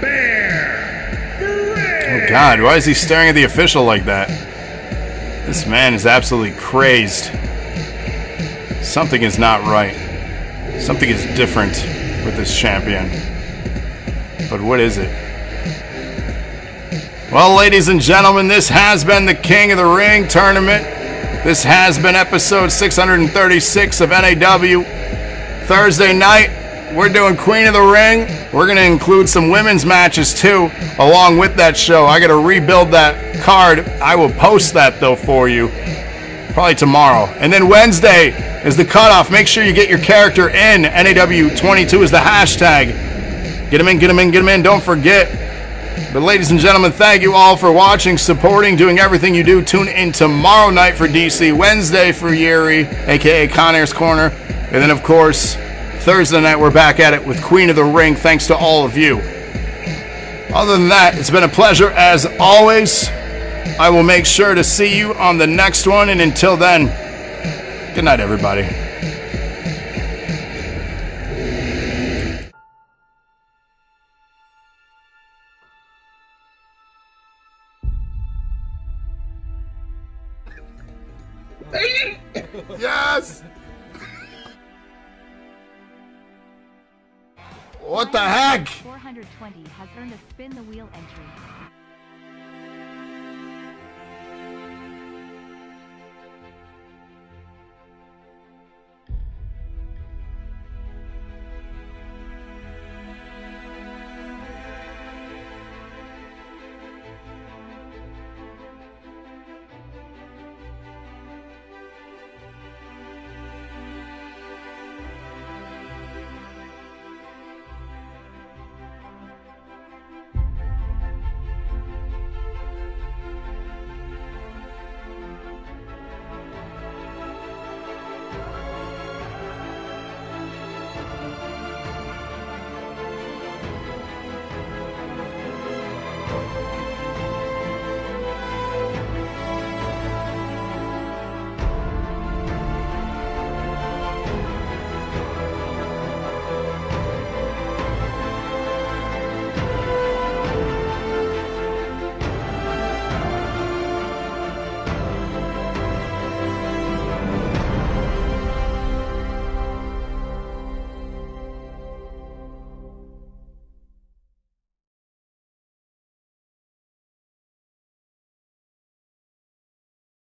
Briggs. Oh God, why is he staring at the official like that? This man is absolutely crazed. Something is not right. Something is different with this champion. But what is it? Well, ladies and gentlemen, this has been the King of the Ring tournament. This has been episode 636 of NAW. Thursday night, we're doing Queen of the Ring. We're going to include some women's matches too, along with that show. I got to rebuild that card. I will post that though for you, probably tomorrow. And then Wednesday is the cutoff. Make sure you get your character in. NAW22 is the hashtag. Get them in, get them in, get them in. Don't forget. But ladies and gentlemen, thank you all for watching, supporting, doing everything you do. Tune in tomorrow night for DC, Wednesday for Yeri, aka Conair's Corner. And then, of course, Thursday night, we're back at it with Queen of the Ring, thanks to all of you. Other than that, it's been a pleasure as always. I will make sure to see you on the next one, and until then, good night, everybody. Yes! What the heck? 420 has earned a spin the wheel entry.